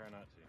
try not to.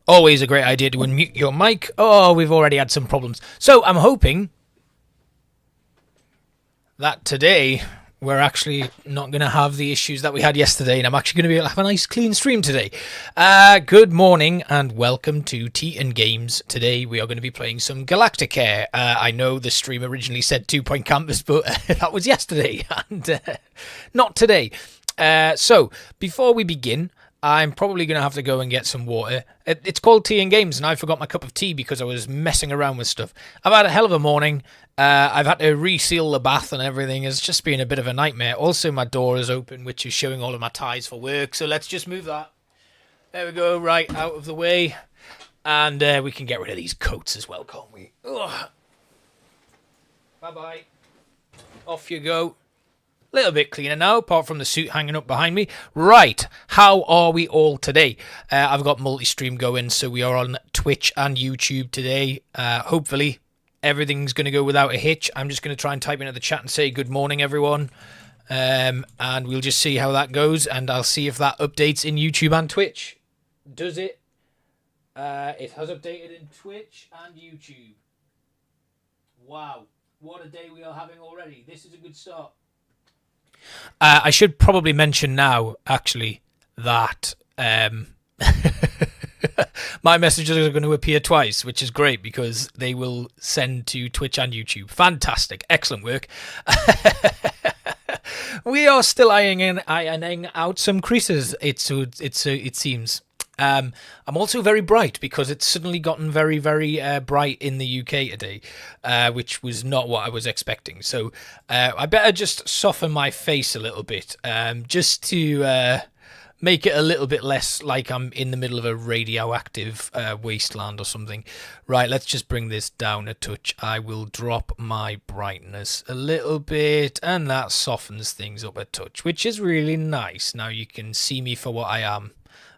Always a great idea to unmute your mic. Oh, we've already had some problems. So I'm hoping that today we're actually not going to have the issues that we had yesterday, and I'm actually going to be able to have a nice clean stream today. Good morning and welcome to Tea and Games. Today we are going to be playing some Galacticare. I know the stream originally said 2 Point Campus, but that was yesterday and not today. So before we begin, I'm probably going to have to go and get some water. It's called Tea and Games, and I forgot my cup of tea because I was messing around with stuff. I've had a hell of a morning. I've had to reseal the bath and everything. It's just been a bit of a nightmare. Also, my door is open, which is showing all of my ties for work. So let's just move that. There we go, right out of the way. And we can get rid of these coats as well, can't we? Ugh. Bye-bye. Off you go. Little bit cleaner now, apart from the suit hanging up behind me. Right, how are we all today? I've got multi-stream going, so we are on Twitch and YouTube today. Hopefully, everything's going to go without a hitch. I'm just going to try and type into the chat and say good morning, everyone. And we'll just see how that goes, and I'll see if that updates in YouTube and Twitch. Does it? It has updated in Twitch and YouTube. Wow, what a day we are having already. This is a good start. I should probably mention now, actually, that my messages are going to appear twice, which is great because they will send to Twitch and YouTube. Fantastic. Excellent work. We are still ironing out some creases, it seems. I'm also very bright because it's suddenly gotten very, very bright in the UK today, which was not what I was expecting. So I better just soften my face a little bit, just to make it a little bit less like I'm in the middle of a radioactive wasteland or something. Right, let's just bring this down a touch. I will drop my brightness a little bit, and that softens things up a touch, which is really nice. Now you can see me for what I am,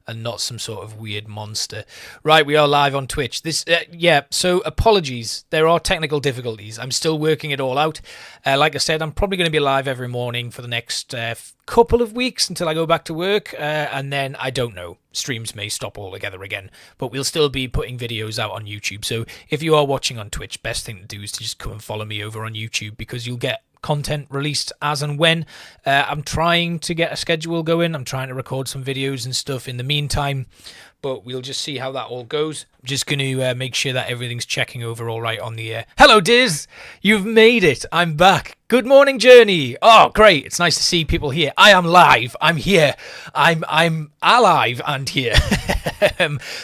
and not some sort of weird monster. Right, we are live on Twitch. So apologies. There are technical difficulties. I'm still working it all out. Like I said, I'm probably going to be live every morning for the next couple of weeks until I go back to work. And then, I don't know, streams may stop altogether again. But we'll still be putting videos out on YouTube. So if you are watching on Twitch, best thing to do is to just come and follow me over on YouTube, because you'll get content released as and when. I'm trying to get a schedule going. I'm trying to record some videos and stuff in the meantime, but we'll just see how that all goes. I'm just going to make sure that everything's checking over all right on the air. Hello, Diz! You've made it. I'm back. Good morning, Journey. Oh, great. It's nice to see people here. I am live. I'm here. I'm alive and here.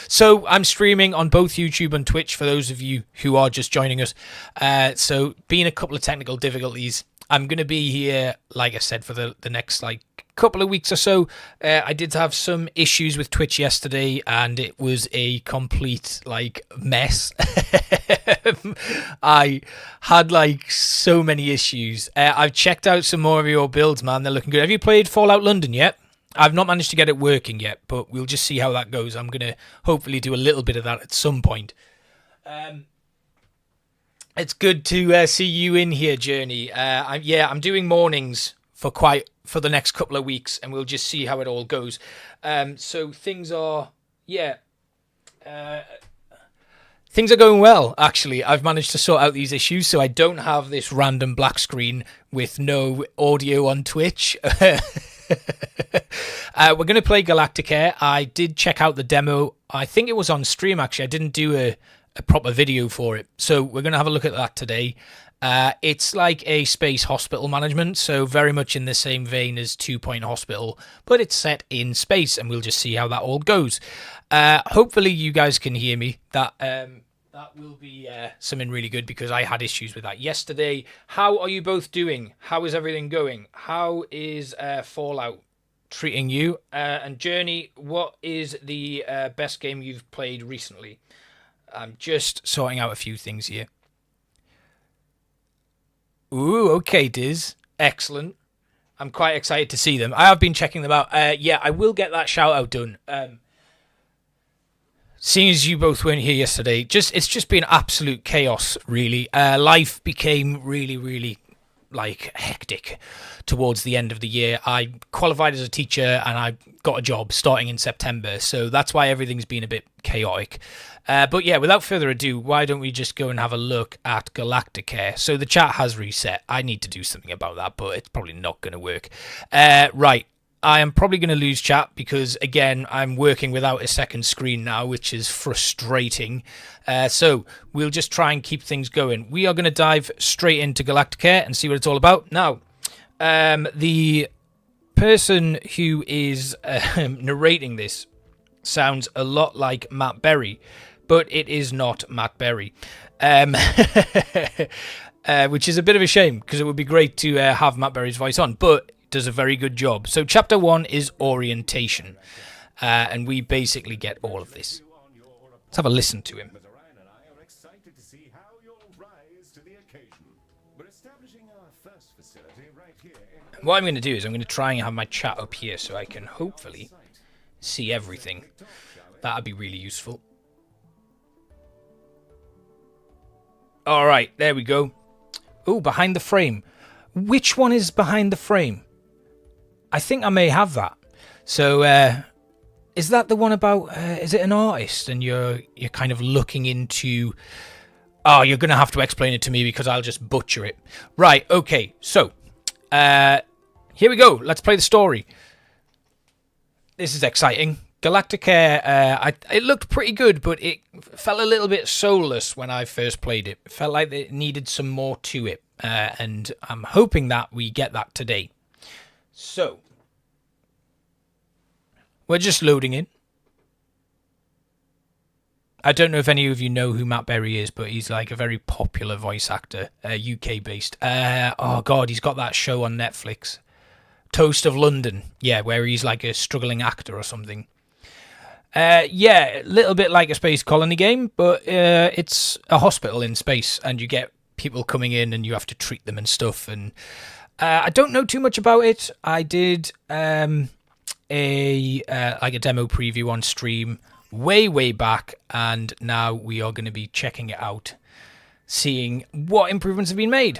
So I'm streaming on both YouTube and Twitch for those of you who are just joining us. So being a couple of technical difficulties, I'm going to be here, like I said, for the next couple of weeks or so. I did have some issues with Twitch yesterday, and it was a complete mess. I had so many issues. I've checked out some more of your builds, man. They're looking good. Have you played Fallout London yet? I've not managed to get it working yet, but we'll just see how that goes. I'm going to hopefully do a little bit of that at some point. It's good to see you in here, Journey. I'm doing mornings for the next couple of weeks, and we'll just see how it all goes. So things are going well, actually. I've managed to sort out these issues, so I don't have this random black screen with no audio on Twitch. We're going to play Galacticare. I did check out the demo. I think it was on stream, actually. I didn't do a proper video for it. So we're going to have a look at that today. It's like a space hospital management, so very much in the same vein as 2 Point Hospital, but it's set in space, and we'll just see how that all goes. Hopefully you guys can hear me. That will be something really good, because I had issues with that yesterday. How are you both doing? How is everything going? How is Fallout treating you? And Journey, what is the best game you've played recently? I'm just sorting out a few things here. Ooh, okay, Diz. Excellent. I'm quite excited to see them. I have been checking them out. I will get that shout out done. Seeing as you both weren't here yesterday, it's just been absolute chaos, really. Life became really, really hectic towards the end of the year. I qualified as a teacher, and I got a job starting in September, so that's why everything's been a bit chaotic. But yeah, without further ado, why don't we just go and have a look at Galacticare? So the chat has reset. I need to do something about that, but it's probably not going to work. Right. I am probably going to lose chat because, again, I'm working without a second screen now, which is frustrating. So we'll just try and keep things going. We are going to dive straight into Galacticare and see what it's all about. Now, the person who is narrating this sounds a lot like Matt Berry, but it is not Matt Berry. Which is a bit of a shame, because it would be great to have Matt Berry's voice on, but does a very good job. So chapter 1 is orientation, and we basically get all of this. Let's have a listen to him. What I'm going to do is I'm going to try and have my chat up here so I can hopefully see everything. That'd be really useful. All right, there we go. Oh, behind the frame. Which one is behind the frame? I think I may have that. So, is that the one about? Is it an artist, and you're kind of looking into? Oh, you're gonna have to explain it to me because I'll just butcher it. Right. Okay. So, here we go. Let's play the story. This is exciting. Galacticare, it looked pretty good, but it felt a little bit soulless when I first played it. It felt like it needed some more to it, and I'm hoping that we get that today. So, we're just loading in. I don't know if any of you know who Matt Berry is, but he's like a very popular voice actor, UK-based. Oh, God, he's got that show on Netflix, Toast of London, yeah, where he's like a struggling actor or something. Yeah, a little bit like a space colony game, but it's a hospital in space, and you get people coming in, and you have to treat them and stuff. And I don't know too much about it. I did a demo preview on stream way back, and now we are going to be checking it out, seeing what improvements have been made.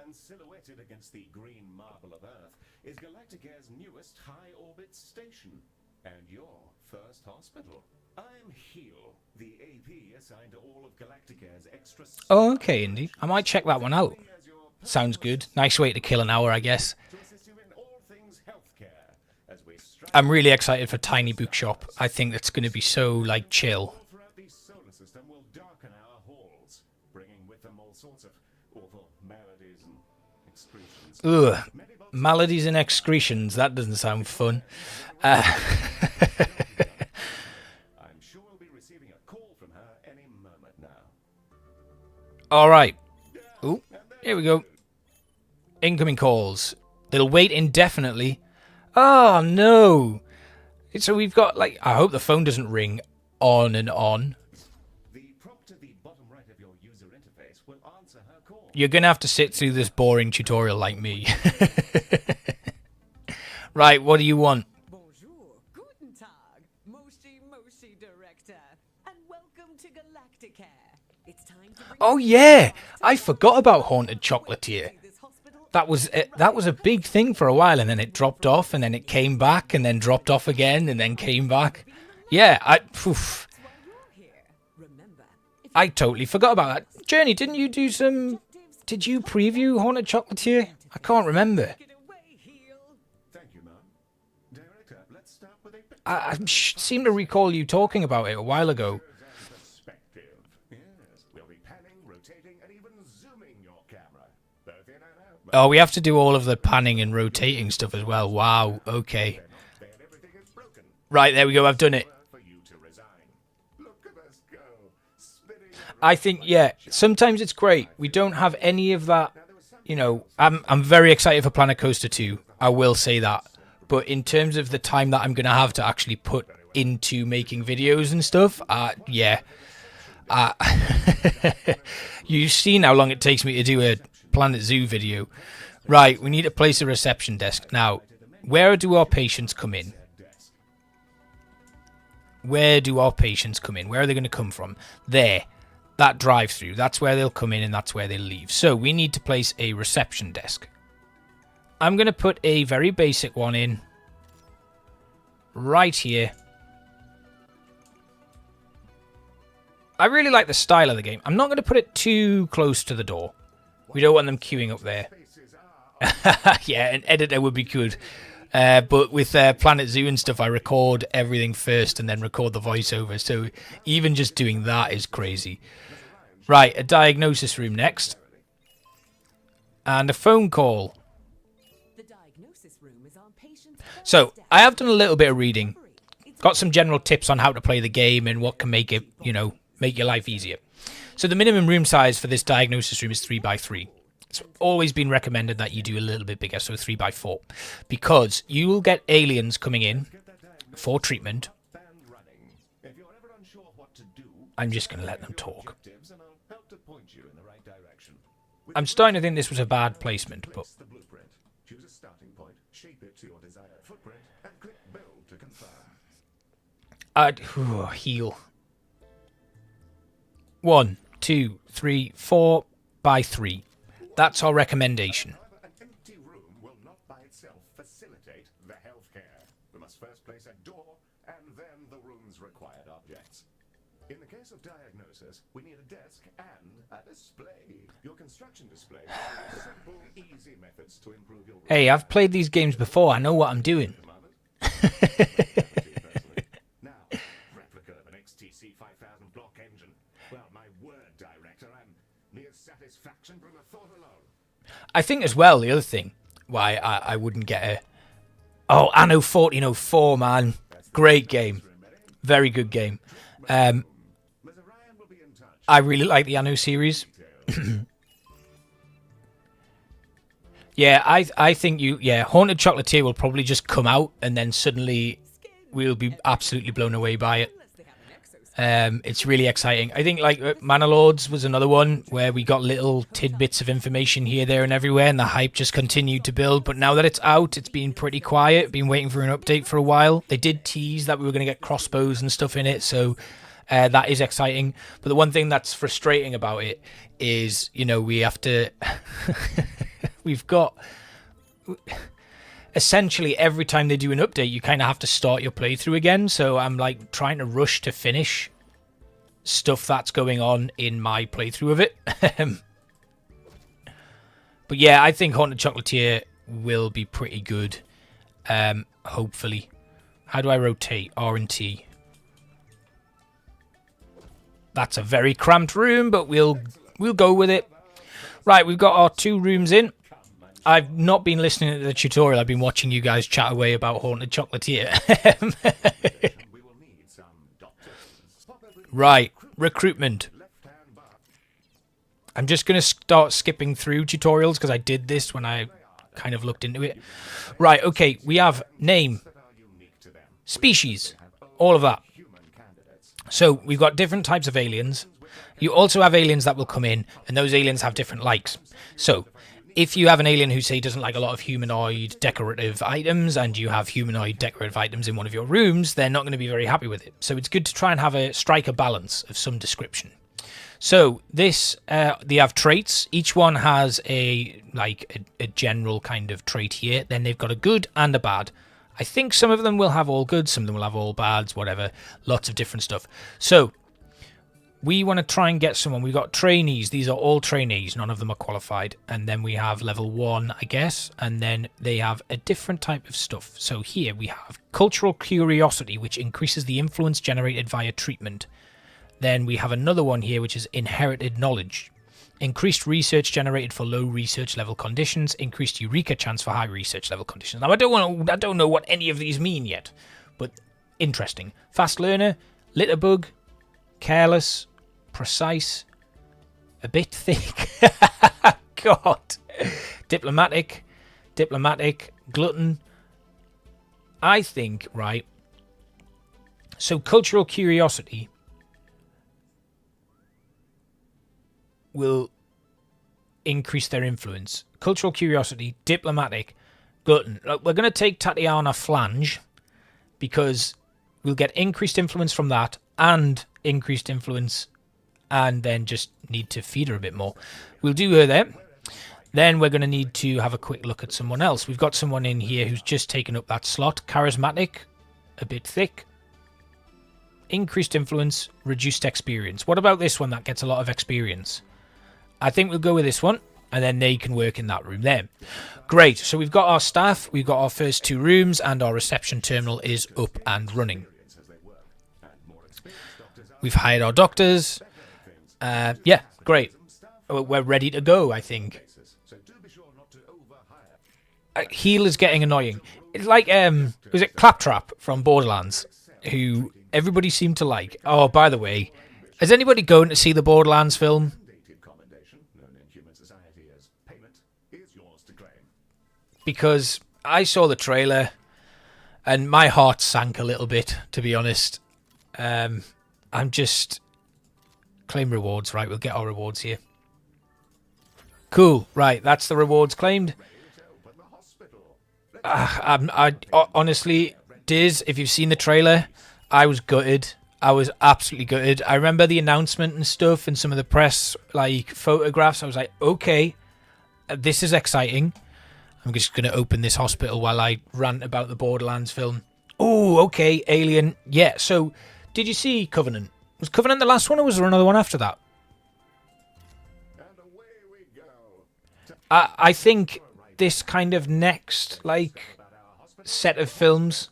And silhouetted against the green marble of Earth is Galacticare's newest high-orbit station, and your first hospital. I'm Heel, the AP assigned to all of Galacticare's extra... Oh, okay, Indy. I might check that one out. As your Sounds good. Nice way to kill an hour, I guess. to assist you in all things healthcare as we strive I'm really excited for Tiny Bookshop. I think it's going to be so, like, chill. throughout the solar system will darken our halls, bringing with them all sorts of awful maladies and excretions. Ugh. Maladies and excretions. That doesn't sound fun. I'm sure we'll be receiving a call from her any moment now. All right. Ooh, here we go. Incoming calls. They'll wait indefinitely. Oh, no. So we've got, like, I hope the phone doesn't ring on and on. The prompt at the bottom right of your user interface will answer her call. You're going to have to sit through this boring tutorial like me. Right, what do you want? Bonjour, guten Tag, Moshi Director, and welcome to Galacticare. It's time to bring Oh, yeah. I forgot about Haunted Chocolatier. this hospital. That was a big thing for a while, and then it dropped off, and then it came back, and then dropped off again, and then came back. Yeah, oof. While you're here, remember, if I totally forgot about that. Journey, didn't you do some... Did you preview Haunted Chocolatier? I can't remember. get away, heel. Thank you, ma'am. Director, let's start with a picture I seem to recall you talking about it a while ago. and perspective. Yes, we'll be panning, rotating, and even zooming your camera. Both in and out. Oh, we have to do all of the panning and rotating stuff as well. Wow, okay. Then everything is broken. Right, there we go, I've done it. For you to resign. Look at us go. Spinning. I think, yeah, sometimes it's great. We don't have any of that, you know, I'm very excited for Planet Coaster 2. I will say that. But in terms of the time that I'm going to have to actually put into making videos and stuff, yeah. You've seen how long it takes me to do a Planet Zoo video. Right, we need to place a reception desk. Now, where do our patients come in? Where do our patients come in? Where are they going to come from? There. That drive-through. That's where they'll come in and that's where they'll leave. So we need to place a reception desk. I'm going to put a very basic one in. Right here. I really like the style of the game. I'm not going to put it too close to the door. We don't want them queuing up there. Yeah, an editor would be good. But with Planet Zoo and stuff, I record everything first and then record the voiceover. So even just doing that is crazy. Right, a diagnosis room next. And a phone call. The diagnosis room is on patient. So I have done a little bit of reading. Got some general tips on how to play the game and what can make it, you know, make your life easier. So the minimum room size for this diagnosis room is 3x3. It's always been recommended that you do a little bit bigger, so 3x4, because you will get aliens coming in for treatment. Band running. If you're ever unsure what to do, I'm just going to let them talk. objectives and I'll help to point you in the right direction. I'm starting to think this was a bad placement, but Place the blueprint. Choose a starting point, shape it to your desired footprint, and click build to confirm. I'd heal. 1, 2, 3, 4 by 3. That's our recommendation. However, an empty room will not by itself facilitate the healthcare. We must first place a door and then the room's required objects. In the case of diagnosis, we need a desk and a display. Your construction display will simple, easy methods to improve your room. Hey, I've played these games before. I know what I'm doing. Now, replica of an XTC 5000 block engine. Well, my word, director, I'm near satisfaction from the thought alone. I think as well, the other thing why I wouldn't get a... Oh, Anno 1404, man. Great game. Very good game. Mr. Ryan will be in touch. I really like the Anno series. Yeah, I think Haunted Chocolatier will probably just come out and then suddenly we'll be absolutely blown away by it. Unless they have an exosuit. It's really exciting. I think like Manor Lords was another one where we got little tidbits of information here, there, and everywhere, and the hype just continued to build. But now that it's out, it's been pretty quiet. Been waiting for an update for a while. They did tease that we were going to get crossbows and stuff in it, so that is exciting. But the one thing that's frustrating about it is, you know, we have to. We've got. Essentially, every time they do an update, you kind of have to start your playthrough again. So I'm like trying to rush to finish stuff that's going on in my playthrough of it. But yeah, I think Haunted Chocolatier will be pretty good. Hopefully. How do I rotate? R and T. That's a very cramped room, but we'll go with it. Right, we've got our 2 rooms in. I've not been listening to the tutorial. I've been watching you guys chat away about Haunted Chocolatier. Right, recruitment. I'm just going to start skipping through tutorials because I did this when I kind of looked into it. Right, okay, we have name, species, all of that. So we've got different types of aliens. You also have aliens that will come in, and those aliens have different likes. So if you have an alien who, say, doesn't like a lot of humanoid decorative items, and you have humanoid decorative items in one of your rooms, they're not going to be very happy with it. So it's good to try and strike a balance of some description. So this, they have traits. Each one has a general kind of trait here. Then they've got a good and a bad. I think some of them will have all good, some of them will have all bads, whatever. Lots of different stuff. So we want to try and get someone. We've got trainees. These are all trainees. None of them are qualified. And then we have level 1, I guess. And then they have a different type of stuff. So here we have cultural curiosity, which increases the influence generated via treatment. Then we have another one here, which is inherited knowledge. Increased research generated for low research level conditions. Increased eureka chance for high research level conditions. Now, I don't know what any of these mean yet, but interesting. Fast learner, litterbug, careless, precise, a bit thick. God. Diplomatic, glutton. I think, right. So cultural curiosity will increase their influence. Cultural curiosity, diplomatic, glutton. We're going to take Tatiana Flange because we'll get increased influence from that and increased influence, and then just need to feed her a bit more. We'll do her there. Then we're going to need to have a quick look at someone else. We've got someone in here who's just taken up that slot. Charismatic, a bit thick. Increased influence, reduced experience. What about this one that gets a lot of experience? I think we'll go with this one, and then they can work in that room there. Great, so we've got our staff, we've got our first 2 rooms, and our reception terminal is up and running. We've hired our doctors. Yeah, great. We're ready to go, I think. Heal is getting annoying. It's like, was it Claptrap from Borderlands, who everybody seemed to like. Oh, by the way, is anybody going to see the Borderlands film? Because I saw the trailer and my heart sank a little bit, to be honest. I'm just... Claim rewards, right? We'll get our rewards here. Cool, right, that's the rewards claimed. Honestly, Diz, if you've seen the trailer, I was gutted. I was absolutely gutted. I remember the announcement and stuff and some of the press photographs. I was like, okay, this is exciting. I'm just going to open this hospital while I rant about the Borderlands film. Oh, okay, Alien. Yeah, so did you see Covenant? Was Covenant the last one, or was there another one after that? And away we go. I think this kind of next, set of films,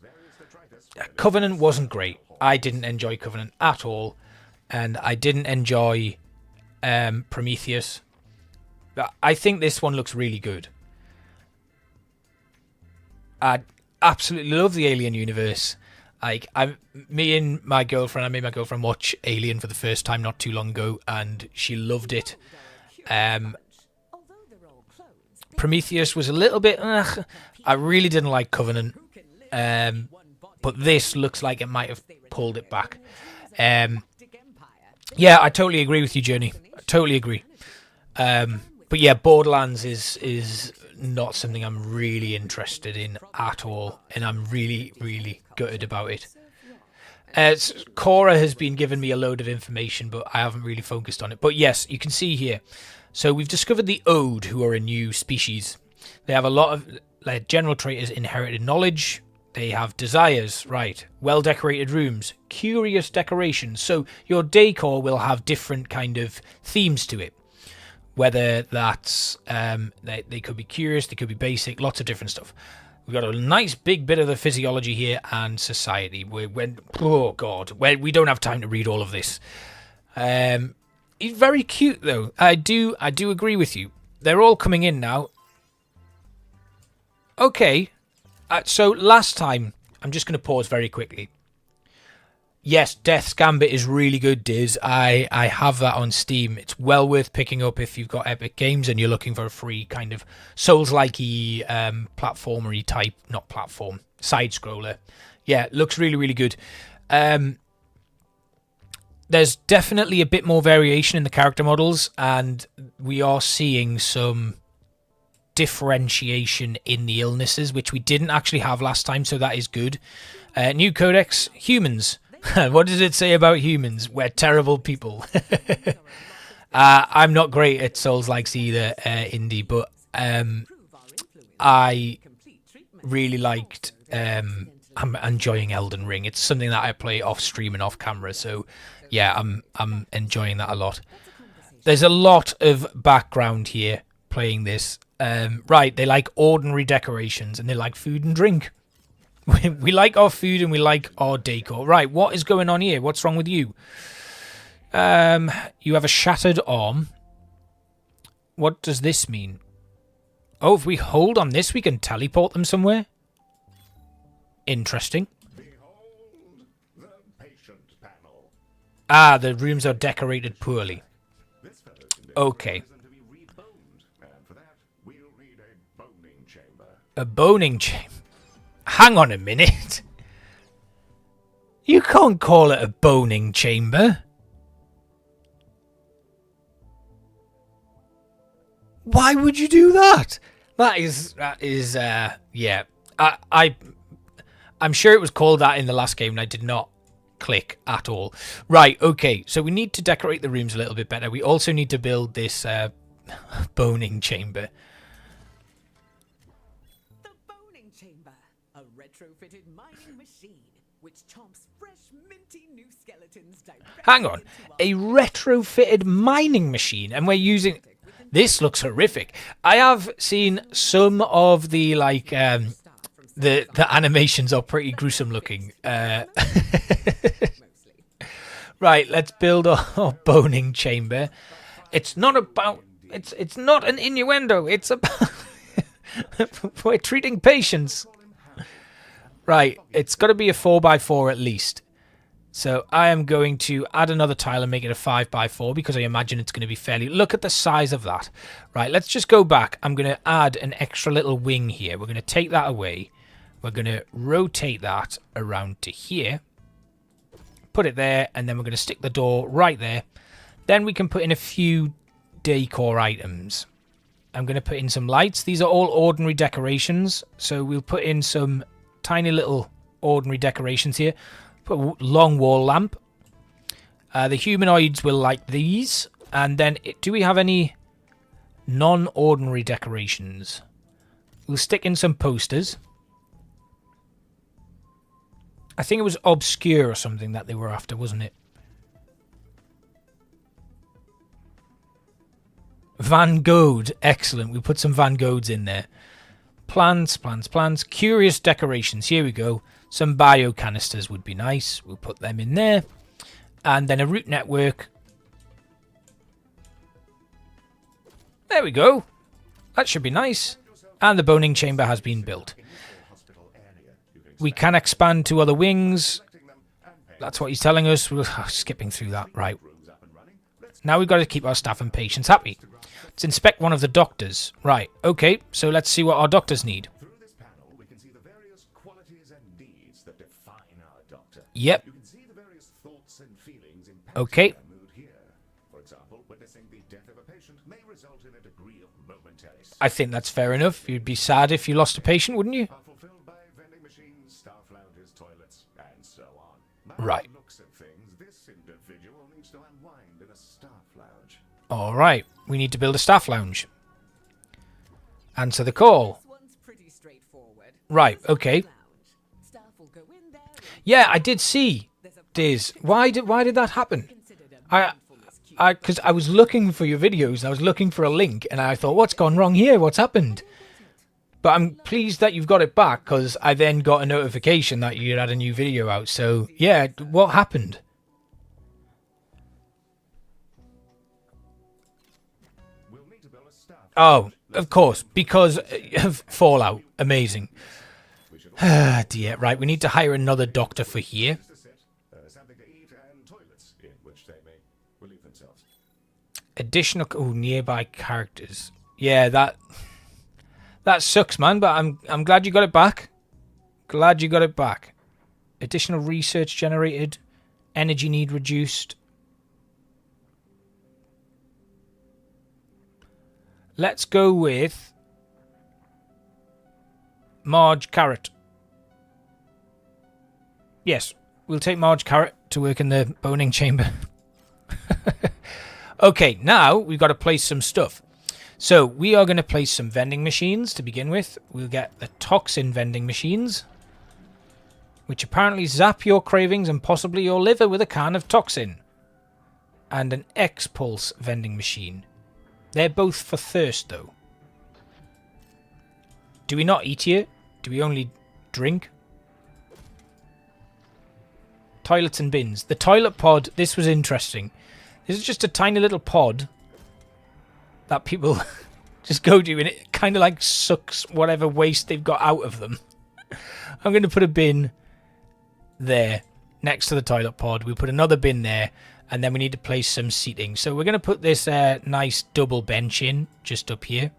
Covenant wasn't great. I didn't enjoy Covenant at all, and I didn't enjoy Prometheus. I think this one looks really good. I absolutely love the Alien universe. I made my girlfriend watch Alien for the first time not too long ago, and she loved it. Prometheus was a little bit... I really didn't like Covenant, but this looks like it might have pulled it back. Yeah, I totally agree with you, Journey. I totally agree. But yeah, Borderlands is not something I'm really interested in at all, and I'm really, really gutted about it. Cora has been giving me a load of information, but I haven't really focused on it. But yes, you can see here. So we've discovered the Ode, who are a new species. They have a lot of... Their general trait is inherited knowledge. They have desires, right. Well-decorated rooms. Curious decorations. So your decor will have different kind of themes to it. Whether that's they could be curious, they could be basic, lots of different stuff. We've got a nice big bit of the physiology here and society. Oh god, we don't have time to read all of this. He's very cute though. I do agree with you. They're all coming in now. Okay, so last time, I'm just going to pause very quickly. Yes, Death's Gambit is really good, Diz. I have that on Steam. It's well worth picking up if you've got Epic Games and you're looking for a free kind of Souls-like-y platformer-y type, not platform, side-scroller. Yeah, looks really, really good. There's definitely a bit more variation in the character models, and we are seeing some differentiation in the illnesses, which we didn't actually have last time, so that is good. New codex, humans. What does it say about humans? We're terrible people. I'm not great at Souls-likes either, Indy, but I really liked... I'm enjoying Elden Ring. It's something that I play off stream and off camera, so yeah, I'm enjoying that a lot. There's a lot of background here playing this. Right, they like ordinary decorations and they like food and drink. We like our food and we like our decor. Right, what is going on here? What's wrong with you? You have a shattered arm. What does this mean? Oh, if we hold on this, we can teleport them somewhere? Interesting. Behold the patient panel. Ah, the rooms are decorated poorly. This fellow's condition Okay. requires them to be reboned, and for that, we'll need a boning chamber. A boning chamber. Hang on a minute. You can't call it a boning chamber. Why would you do that? That is yeah. I'm sure it was called that in the last game and I did not click at all. Right, okay. So we need to decorate the rooms a little bit better. We also need to build this boning chamber. The boning chamber, a retrofitted mining machine which chomps fresh, minty new skeletons directly. Hang on. into A retrofitted mining machine and we're using... This looks horrific. I have seen some of the the animations are pretty gruesome looking. Right, let's build our boning chamber. It's not about... It's not an innuendo. It's about... We're treating patients. Right, it's got to be a 4x4 at least. So I am going to add another tile and make it a 5x4 because I imagine it's going to be fairly... Look at the size of that. Right, let's just go back. I'm going to add an extra little wing here. We're going to take that away. We're going to rotate that around to here. Put it there, and then we're going to stick the door right there. Then we can put in a few decor items. I'm going to put in some lights. These are all ordinary decorations. So we'll put in some tiny little ordinary decorations here. Put a long wall lamp. The humanoids will like these. And then, do we have any non-ordinary decorations? We'll stick in some posters. I think it was obscure or something that they were after, wasn't it? Van Gogh. Excellent. We put some Van Goghs in there. Plants. Curious decorations. Here we go. Some bio canisters would be nice. We'll put them in there. And then a root network. There we go. That should be nice. And the boning chamber has been built. We can expand to other wings. That's what he's telling us. We're skipping through that. Right. Now we've got to keep our staff and patients happy. Let's inspect one of the doctors. Right. Okay. So let's see what our doctors need. Through this panel, we can see the various qualities and deeds that define our doctor. Yep. You can see the various thoughts and feelings impacting Okay. their mood here. For example, witnessing the death of a patient may result in a degree of momentary I think that's fair enough. You'd be sad if you lost a patient, wouldn't you? are fulfilled by vending machines, staff lounges, toilets, and so on. By Right. the looks of things, this individual needs to unwind in a staff lounge. All right. We need to build a staff lounge. Answer the call. This one's pretty straightforward. Right. Okay. Lounge. Staff will go in there. Yeah, I did see. There's a Diz, why did that happen? considered a I mindfulness because I was looking for your videos, I was looking for a link, and I thought, what's gone wrong here? What's happened? But I'm pleased that you've got it back, because I then got a notification that you had a new video out. So, yeah, what happened? We'll need to build a staff. Oh, of course, because of Fallout. Amazing. Ah, dear. Right, we need to hire another doctor for here. To sit, something to eat, and toilets in which they may relieve themselves. Additional nearby characters. Yeah, that sucks, man. But I'm glad you got it back. Glad you got it back. Additional research generated. Energy need reduced. Let's go with Marge Carrot. Yes, we'll take Marge Carrot to work in the boning chamber. Okay, now we've got to place some stuff. So we are going to place some vending machines to begin with. We'll get the toxin vending machines, which apparently zap your cravings and possibly your liver with a can of toxin. And an X-Pulse vending machine. They're both for thirst, though. Do we not eat here? Do we only drink? Toilets and bins. The toilet pod, this was interesting. This is just a tiny little pod that people just go to, and it kind of like sucks whatever waste they've got out of them. I'm going to put a bin there next to the toilet pod. We'll put another bin there, and then we need to place some seating. So we're going to put this nice double bench in just up here.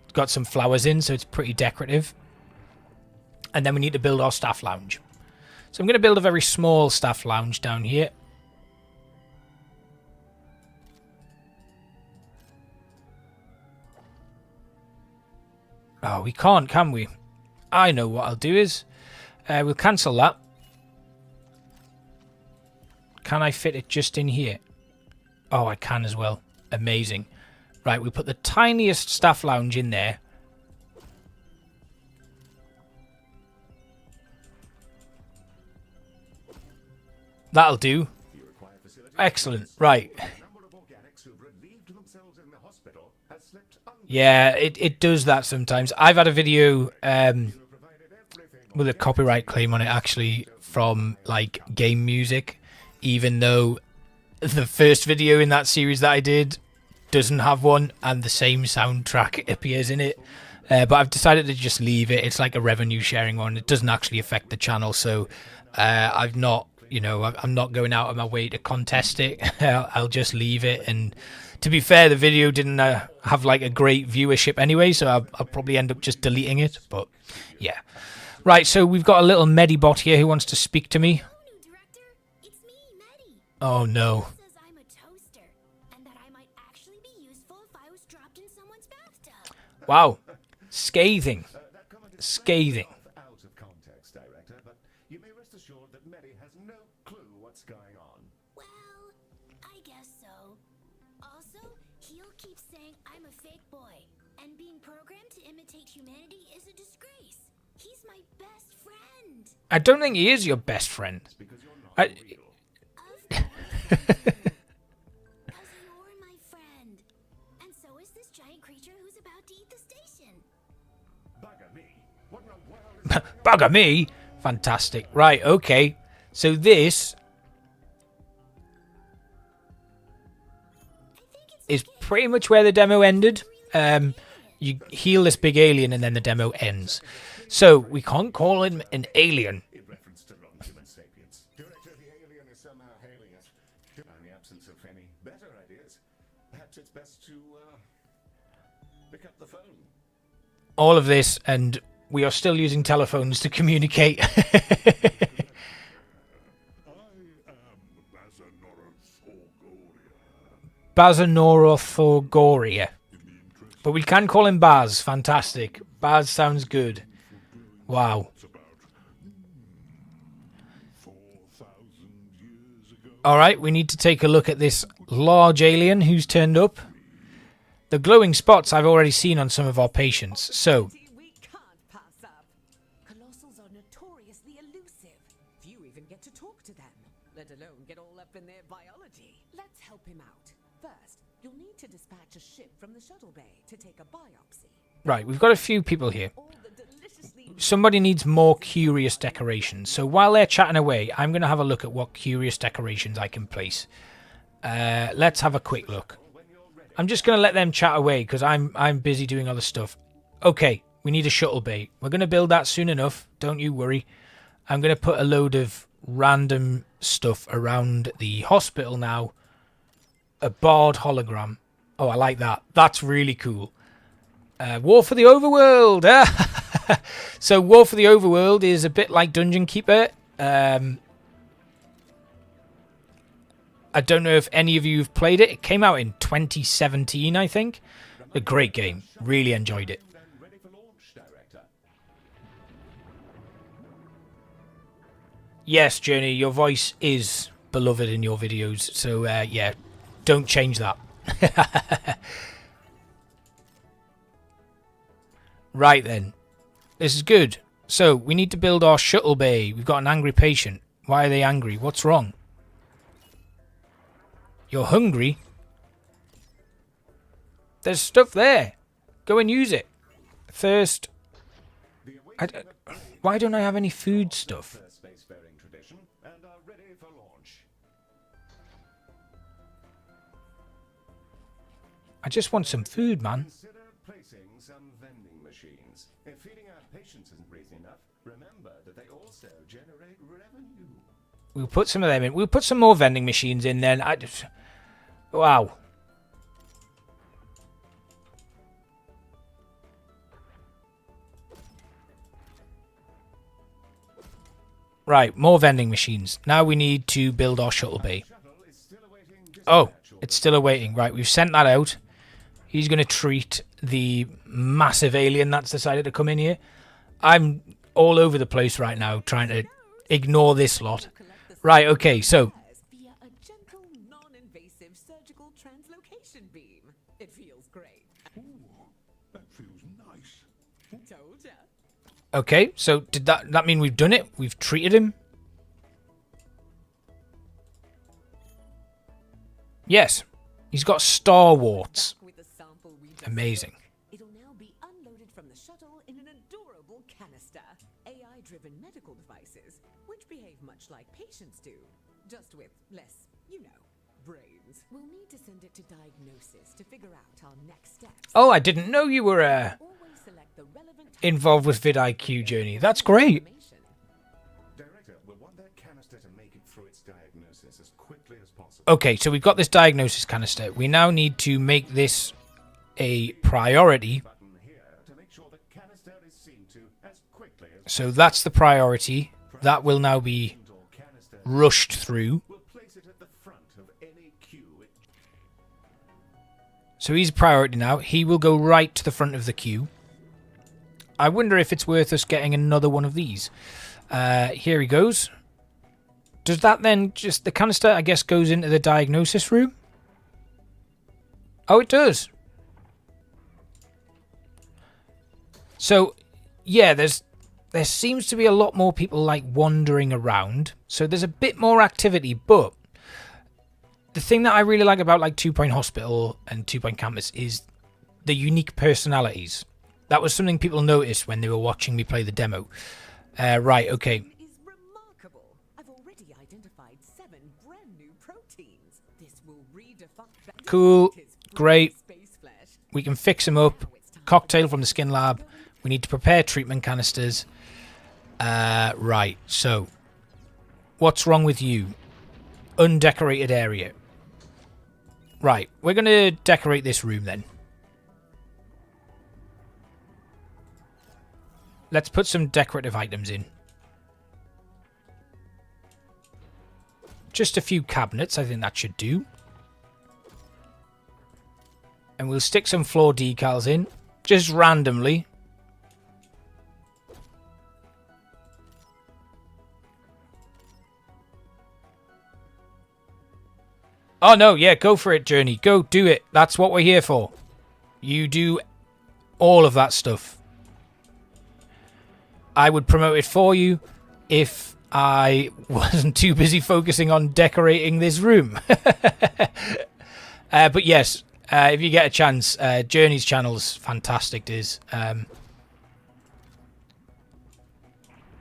It's got some flowers in, so it's pretty decorative. And then we need to build our staff lounge. So I'm going to build a very small staff lounge down here. Oh, we can't, can we? I know what I'll do is, we'll cancel that. Can I fit it just in here? Oh, I can as well. Amazing. Right, we'll put the tiniest staff lounge in there. That'll do. Excellent. Right. Yeah, it does that sometimes. I've had a video with a copyright claim on it, actually, from, like, game music, even though the first video in that series that I did doesn't have one, and the same soundtrack appears in it. But I've decided to just leave it. It's like a revenue sharing one. It doesn't actually affect the channel, so I've not, you know, I'm not going out of my way to contest it. I'll just leave it. And to be fair, the video didn't have like a great viewership anyway, so I'll probably end up just deleting it. But yeah. Right, so we've got a little Medibot here who wants to speak to me. Oh, new director. It's me, Medi. Oh no. Says I'm a toaster, and that I might actually be useful if I was dropped in someone's bathtub. Wow. Scathing. Scathing. Out of context, director, but you may rest assured that Medi has no clue what's going on. Well, I guess so. Also, he'll keep saying I'm a fake boy, and being programmed to imitate humanity is a disgrace. He's my best friend. I don't think he is your best friend. Because you're not real. Of course. Because you're my friend. And so is this giant creature who's about to eat the station. Bugger me. What in the world is Bugger me. Fantastic. Right, okay. So this is pretty much where the demo ended. You heal this big alien and then the demo ends. So we can't call him an alien. in reference to non-human sapiens? Director, the alien is somehow hailing us. In the absence of any better ideas, perhaps it's best to pick up the phone. All of this, and we are still using telephones to communicate. Bazanorothogoria. But we can call him Baz. Fantastic. Baz sounds good. Wow. Alright, we need to take a look at this large alien who's turned up. The glowing spots I've already seen on some of our patients. So, We can't pass up. Colossals are notoriously elusive. Few even even get to talk to them, let alone get all up in their biology. Let's help him out. First, you'll need to dispatch a ship from the shuttle bay to take a biopsy. Right, we've got a few people here. All the deliciously Somebody needs more curious decorations. So while they're chatting away, I'm going to have a look at what curious decorations I can place. Let's have a quick look. I'm just going to let them chat away because I'm busy doing other stuff. Okay, we need a shuttle bay. We're going to build that soon enough. Don't you worry. I'm going to put a load of random stuff around the hospital now. A barred hologram. Oh, I like that. That's really cool. War for the Overworld. So War for the Overworld is a bit like Dungeon Keeper. I don't know if any of you have played it. It came out in 2017, I think. A great game. Really enjoyed it. Yes, Journey, your voice is beloved in your videos. So, yeah, don't change that. Right then. This is good. So, we need to build our shuttle bay. We've got an angry patient. Why are they angry? What's wrong? You're hungry? There's stuff there. Go and use it. Thirst. Why don't I have any food stuff? I just want some food, man. Consider placing some vending machines. If feeding our patients isn't reason enough, remember that they also generate revenue. We'll put some of them in. We'll put some more vending machines in then. Wow. Right, more vending machines. Now we need to build our shuttle bay. Oh, it's still awaiting. Right, we've sent that out. He's going to treat the massive alien that's decided to come in here. I'm all over the place right now trying to ignore this lot. Right, okay, so via a gentle, non-invasive surgical translocation beam. It feels great. Ooh, that feels nice. Told ya. okay, so did that mean we've done it? We've treated him? Yes. He's got star warts. Back with the sample we just Amazing. took. It'll now be unloaded from the shuttle in an adorable canister. AI-driven medical devices, which behave much like patients do, just with less, you know, brains. We'll need to send it to diagnosis to figure out our next steps. Oh, I didn't know you were Always select the relevant involved with vidIQ Journey. That's great. information. Director will want that canister to make it through its diagnosis as quickly as possible. Okay, so we've got this diagnosis canister. We now need to make this a priority. Button here to make sure the canister is seen to as quickly as So that's the priority. That will now be or canister rushed through. will place it at the front of any queue. So he's a priority now. He will go right to the front of the queue. I wonder if it's worth us getting another one of these. Here he goes. Does that then just... The canister, I guess, goes into the diagnosis room? Oh, it does. So, yeah, there seems to be a lot more people, like, wandering around. So there's a bit more activity, but... The thing that I really like about, like, 2 Point Hospital and 2 Point Campus is the unique personalities. That was something people noticed when they were watching me play the demo. Right, okay. Is remarkable. I've already identified 7 brand new proteins. This will redefine. Cool. Great. Space flesh. We can fix them up. Cocktail from the skin lab. We need to prepare treatment canisters. Right, so. What's wrong with you? Undecorated area. Right, we're going to decorate this room then. Let's put some decorative items in. Just a few cabinets, I think that should do. And we'll stick some floor decals in, just randomly. Oh no, yeah, go for it, Journey. Go do it. That's what we're here for. You do all of that stuff. I would promote it for you if I wasn't too busy focusing on decorating this room. But yes, if you get a chance, Journey's channel's fantastic, Diz.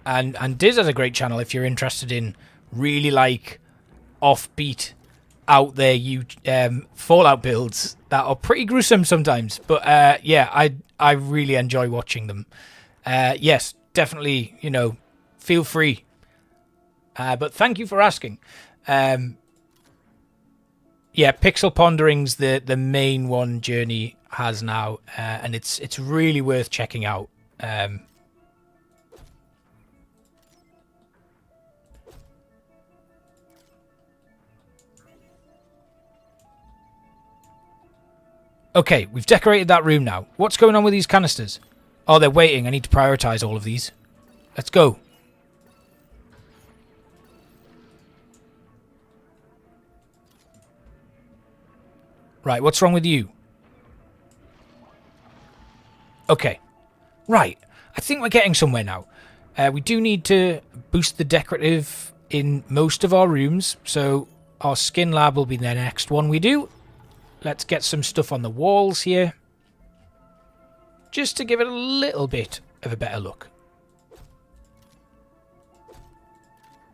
And Diz has a great channel if you're interested in really like offbeat, out there Fallout builds that are pretty gruesome sometimes. But yeah, I really enjoy watching them. Yes, definitely, you know, feel free. But thank you for asking. Yeah, Pixel Pondering's the main one Journey has now, and it's really worth checking out. Okay, we've decorated that room now. What's going on with these canisters? Oh, they're waiting. I need to prioritize all of these. Let's go. Right, what's wrong with you? Okay. Right. I think we're getting somewhere now. We do need to boost the decorative in most of our rooms, so our skin lab will be the next one we do. Let's get some stuff on the walls here, just to give it a little bit of a better look.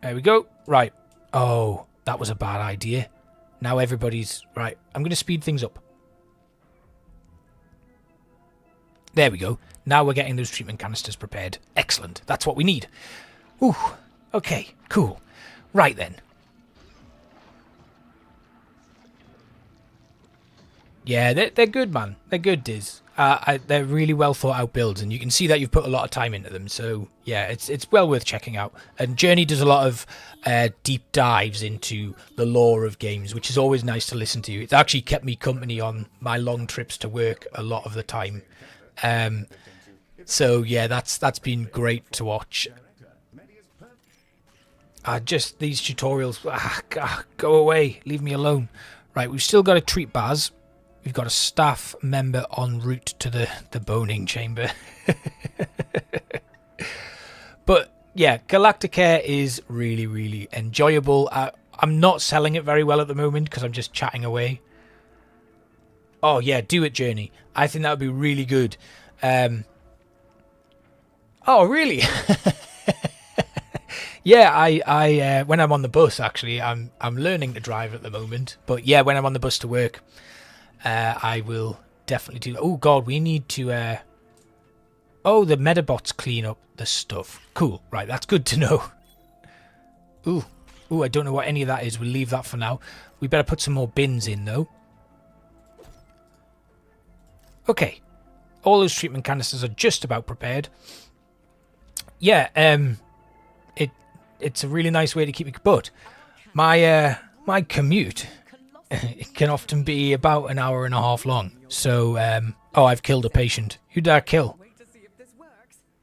There we go. Right. Oh, that was a bad idea. Now everybody's... Right, I'm going to speed things up. There we go. Now we're getting those treatment canisters prepared. Excellent. That's what we need. Ooh. Okay, cool. Right then. Yeah, they're good, man. They're good, Diz. They're really well thought out builds, and you can see that you've put a lot of time into them. So yeah, it's well worth checking out. And Journey does a lot of deep dives into the lore of games, which is always nice to listen to. It's actually kept me company on my long trips to work a lot of the time. So yeah, that's been great to watch. Just these tutorials. Go away, leave me alone. Right, we've still got to treat Baz. We've got a staff member en route to the boning chamber. But yeah, Galacticare is really, really enjoyable. I'm not selling it very well at the moment because I'm just chatting away. Oh yeah, do it, Journey. I think that would be really good. Oh really? Yeah, I when I'm on the bus, actually, I'm learning to drive at the moment. But yeah, when I'm on the bus to work, I will definitely do that. Oh god, we need to oh, the Metabots clean up the stuff. Cool. Right, that's good to know. Ooh, I don't know what any of that is. We'll leave that for now. We better put some more bins in though. Okay. All those treatment canisters are just about prepared. Yeah, it's a really nice way to keep it, but my commute it can often be about an hour and a half long. So oh, I've killed a patient. Who did I kill?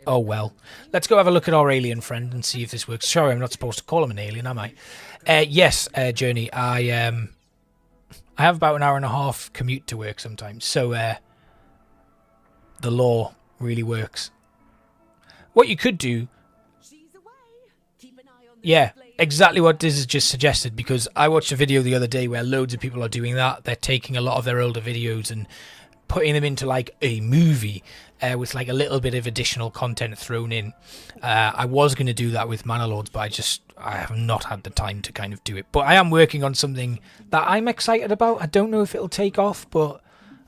Oh well, let's go have a look at our alien friend and see if this works. Sorry, I'm not supposed to call him an alien, am I? Yes, Journey, I have about an hour and a half commute to work sometimes, so the law really works. What you could do... Yeah, exactly what Diz has just suggested, because I watched a video the other day where loads of people are doing that. They're taking a lot of their older videos and putting them into like a movie with like a little bit of additional content thrown in. I was going to do that with Manor Lords, but I have not had the time to kind of do it. But I am working on something that I'm excited about. I don't know if it'll take off, but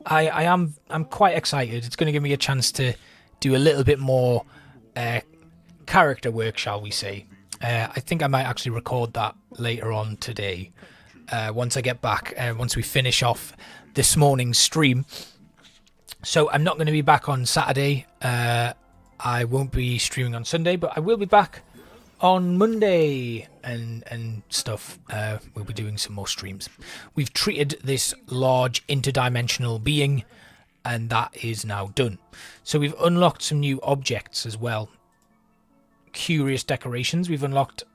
I'm quite excited. It's going to give me a chance to do a little bit more character work, shall we say. I think I might actually record that later on today, once I get back, once we finish off this morning's stream. So I'm not going to be back on Saturday. I won't be streaming on Sunday, but I will be back on Monday and stuff. We'll be doing some more streams. We've treated this large interdimensional being, and that is now done. So we've unlocked some new objects as well. Curious decorations. We've unlocked...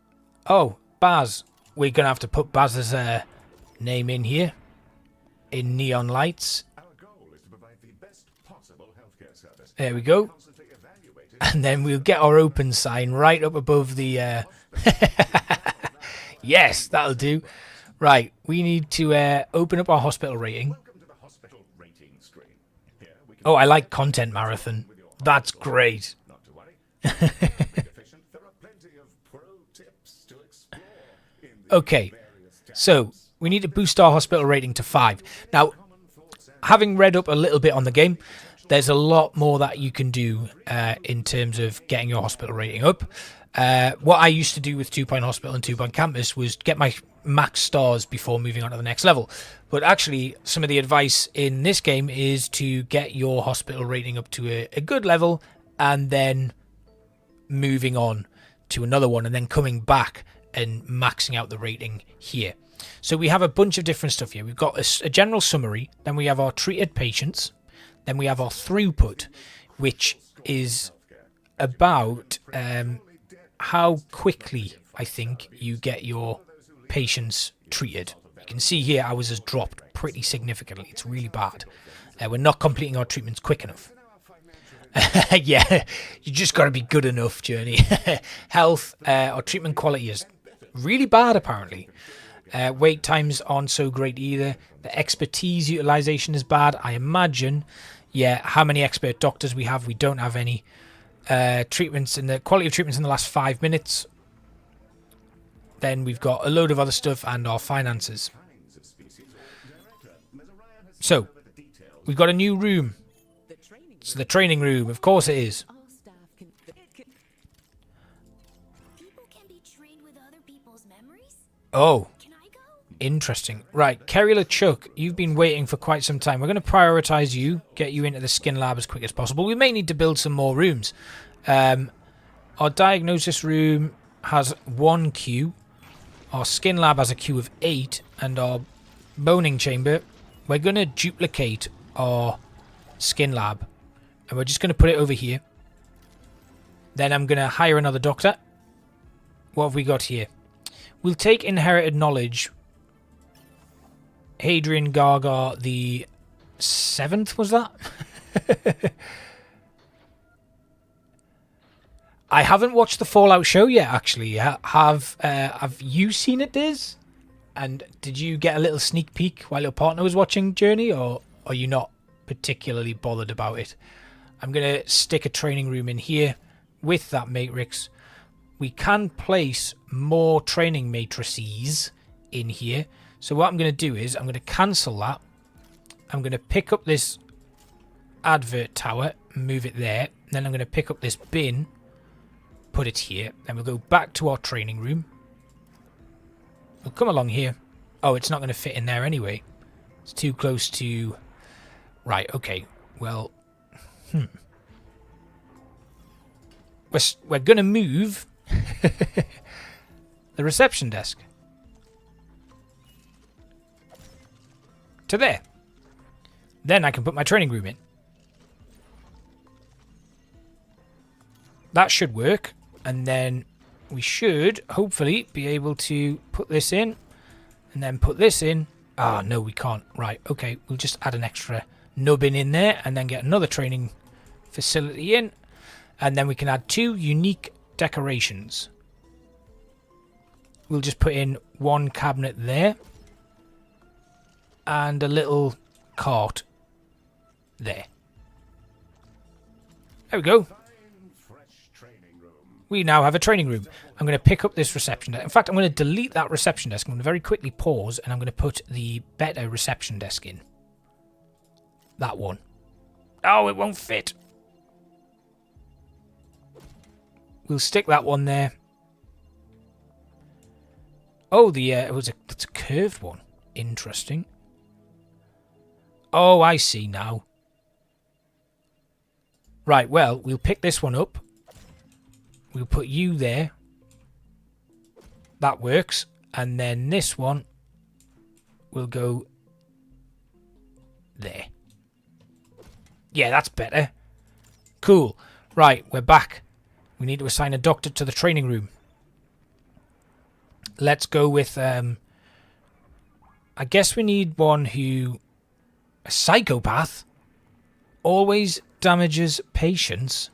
Oh, Baz. We're going to have to put Baz's name in here. In neon lights. Our goal is to provide the best possible healthcare service. There we go. And then we'll get our open sign right up above the Yes, that'll do. Right, we need to open up our hospital rating. Welcome to the hospital rating screen. Here we can Oh, I like content marathon. That's great. not to worry. Efficient. There are plenty of pro tips to explore in the Okay, various so we need to boost our hospital rating to 5. Now, having read up a little bit on the game, there's a lot more that you can do in terms of getting your hospital rating up. What I used to do with 2 Point Hospital and 2 Point Campus was get my max stars before moving on to the next level. But actually, some of the advice in this game is to get your hospital rating up to a good level and then moving on to another one and then coming back and maxing out the rating here. So we have a bunch of different stuff here. We've got a general summary, then we have our treated patients, then we have our throughput, which is about how quickly I think you get your patients treated. You can see here ours has dropped pretty significantly. It's really bad. We're not completing our treatments quick enough. Yeah, you just got to be good enough, Journey. Health or treatment quality is really bad, apparently. Wait times aren't so great either. The expertise utilization is bad. I imagine, yeah, how many expert doctors we have? We don't have any. Treatments and the quality of treatments in the last 5 minutes. Then we've got a load of other stuff and our finances. So, we've got a new room. It's the training room. Of course it is. Our staff can. People can be trained with other people's memories? Oh, Can I go? interesting. Right, Kerry LeChuck, you've been waiting for quite some time. We're going to prioritize you, get you into the skin lab as quick as possible. We may need to build some more rooms. Our diagnosis room has 1 queue. Our skin lab has a queue of 8. And our boning chamber, we're going to duplicate our skin lab. And we're just going to put it over here. Then I'm going to hire another doctor. What have we got here? We'll take inherited knowledge. Hadrian Gaga the 7th, was that? I haven't watched the Fallout show yet, actually. Have you seen it, Diz? And did you get a little sneak peek while your partner was watching Journey, or are you not particularly bothered about it? I'm going to stick a training room in here with that matrix. We can place more training matrices in here. So what I'm going to do is I'm going to cancel that. I'm going to pick up this advert tower, move it there. Then I'm going to pick up this bin, put it here. Then we'll go back to our training room. We'll come along here. Oh, it's not going to fit in there anyway. It's too close to... Right, okay. Well, We're going to move the reception desk to there. Then I can put my training room in. That should work. And then we should hopefully be able to put this in and then put this in. Ah, no, we can't. Right, okay. We'll just add an extra nubbin in there and then get another training facility in. And then we can add 2 unique decorations. We'll just put in 1 cabinet there. And a little cart there. There we go. We now have a training room. I'm going to pick up this reception desk. In fact, I'm going to delete that reception desk. I'm going to very quickly pause and I'm going to put the better reception desk in. That one. Oh, it won't fit. We'll stick that one there. Oh, it's a curved one. Interesting. Oh, I see now. Right, well, we'll pick this one up. We'll put you there. That works. And then this one will go there. Yeah, that's better. Cool. Right, we're back. We need to assign a doctor to the training room. Let's go with, I guess we need one who... A psychopath? Always damages patients?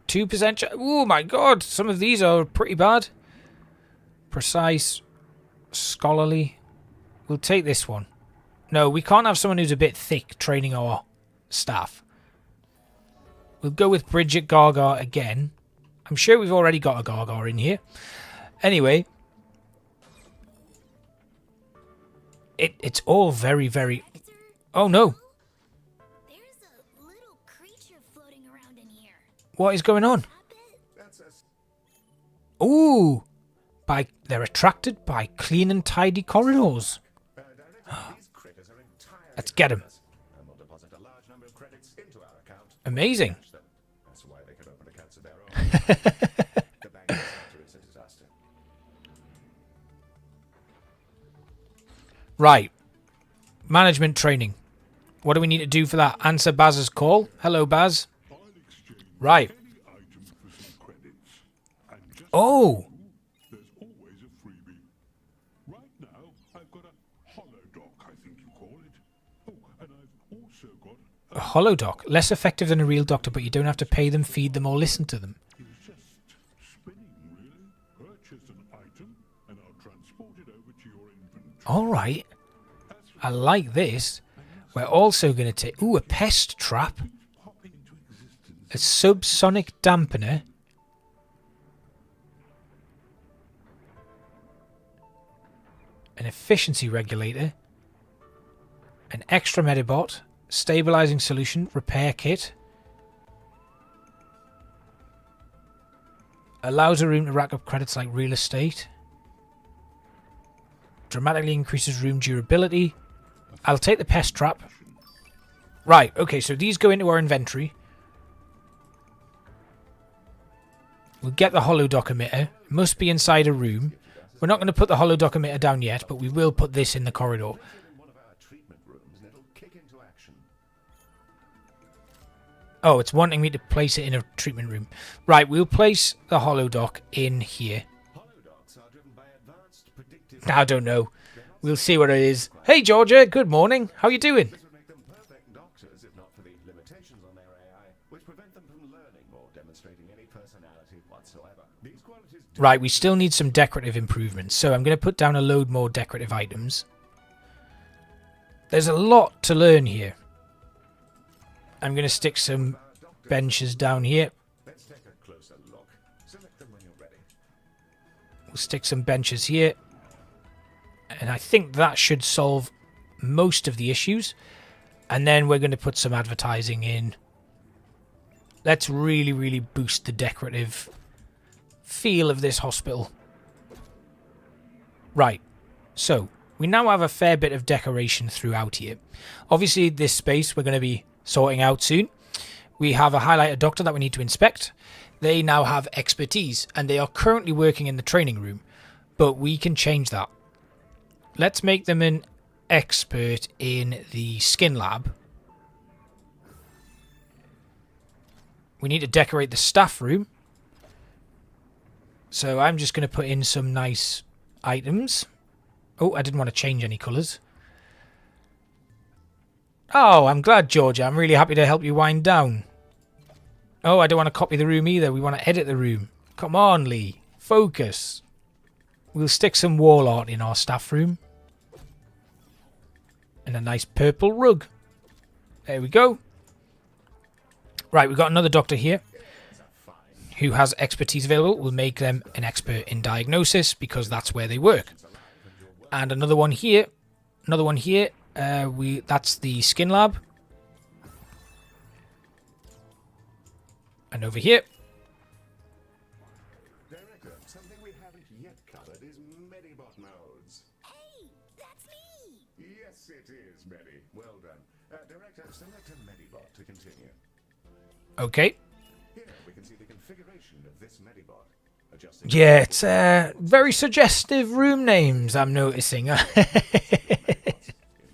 2%. Oh my god, some of these are pretty bad. Precise, scholarly. We'll take this one. No, we can't have someone who's a bit thick training our staff. We'll go with Bridget Gargar again. I'm sure we've already got a Gargar in here. Anyway. It's all very, very... Oh no. There's a little creature floating around in here. What is going on? That's us. Ooh. They're attracted by clean and tidy corridors. Director, these critters are entirely Let's get 'em. harmless, and we'll deposit a large number of credits into our account. Amazing. Catch them. That's why they can open accounts of their own. The banking sector is a disaster. Right. Management training. What do we need to do for that? Answer Baz's call. Hello, Baz. I'll exchange Right. any item for some credits. And just Oh. there's always a freebie. Right now, I've got a holodoc, I think you call it. Oh, and I've also got A holodoc. Less effective than a real doctor, but you don't have to pay them, feed them, or listen to them. It's just spinning, really. Purchase an item, and I'll transport it over to your inventory. Alright. I like this. We're also going to take... Ooh, a pest trap. Popping into existence. A subsonic dampener. An efficiency regulator. An extra medibot. Stabilizing solution. Repair kit. Allows a room to rack up credits like real estate. Dramatically increases room durability. I'll take the pest trap. Right, okay, so these go into our inventory. We'll get the holodoc emitter. It must be inside a room. We're not going to put the holodoc emitter down yet, but we will put this in the corridor. Place it in one of our treatment rooms, and it'll kick into action. Oh, it's wanting me to place it in a treatment room. Right, we'll place the holodoc in here. Holodocs are driven by advanced predictive... I don't know. We'll see what it is. Hey, Georgia. Good morning. How you doing? This would make them perfect doctors if not for the limitations on their AI, which prevent them from learning or demonstrating any personality whatsoever. These qualities do... Right, we still need some decorative improvements, so I'm going to put down a load more decorative items. There's a lot to learn here. I'm going to stick some benches down here. Let's take a closer look. Select them when you're ready. We'll stick some benches here. And I think that should solve most of the issues. And then we're going to put some advertising in. Let's really, really boost the decorative feel of this hospital. Right. So, we now have a fair bit of decoration throughout here. Obviously, this space we're going to be sorting out soon. We have a highlighter doctor that we need to inspect. They now have expertise, and they are currently working in the training room. But we can change that. Let's make them an expert in the skin lab. We need to decorate the staff room. So I'm just going to put in some nice items. Oh, I didn't want to change any colours. Oh, I'm glad, Georgia. I'm really happy to help you wind down. Oh, I don't want to copy the room either. We want to edit the room. Come on, Lee. Focus. We'll stick some wall art in our staff room. And a nice purple rug. There we go. Right, we've got another doctor here who has expertise available. We'll make them an expert in diagnosis because that's where they work. And another one here. Another one here. That's the skin lab. And over here. Director, something we haven't yet covered is Medibot modes. Hey, that's me! Yes, it is, Medi. Well done. Director, select a Medibot to continue. Okay. Here, we can see the configuration of this Medibot. Adjusting... Yeah, it's very suggestive room names, I'm noticing. in the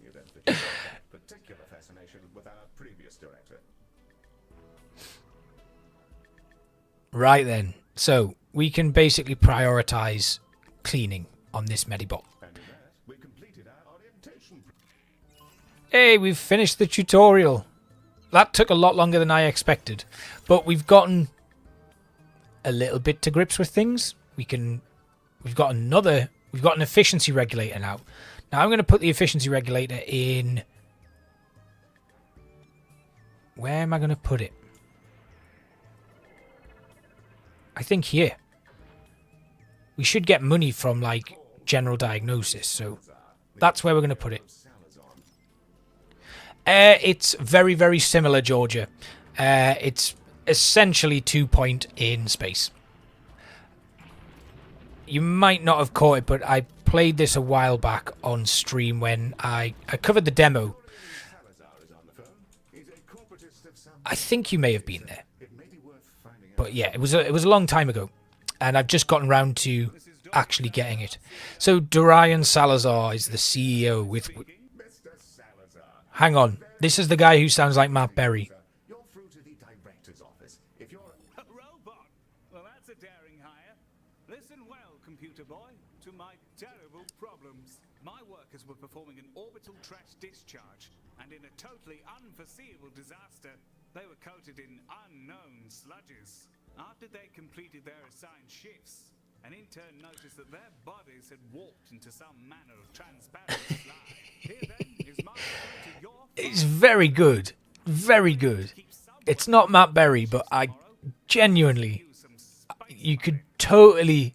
event that you have particular fascination with our previous director. Right then. So, we can basically prioritize cleaning on this Medibot. And in that, we've completed our orientation. Hey, we've finished the tutorial. That took a lot longer than I expected. But we've gotten a little bit to grips with things. We've got an efficiency regulator now. Now I'm going to put the efficiency regulator in. Where am I going to put it? I think here. We should get money from, like, general diagnosis, so that's where we're going to put it. It's very, very similar, Georgia. It's essentially 2 point in space. You might not have caught it, but I played this a while back on stream when I covered the demo. I think you may have been there. But yeah, it was a long time ago. And I've just gotten around to actually getting it. So Dorian Salazar is the CEO with... Hang on. This is the guy who sounds like Matt Berry. You're through to the director's office. If you're A robot? Well, that's a daring hire. Listen well, computer boy, to my terrible problems. My workers were performing an orbital trash discharge, and in a totally unforeseeable disaster, they were coated in unknown sludges. After they completed their assigned shifts, an intern noticed that their bodies had warped into some manner of transparent slime. Here then is my to your... It's very good. Very good. It's not Matt Berry, but I genuinely... You could totally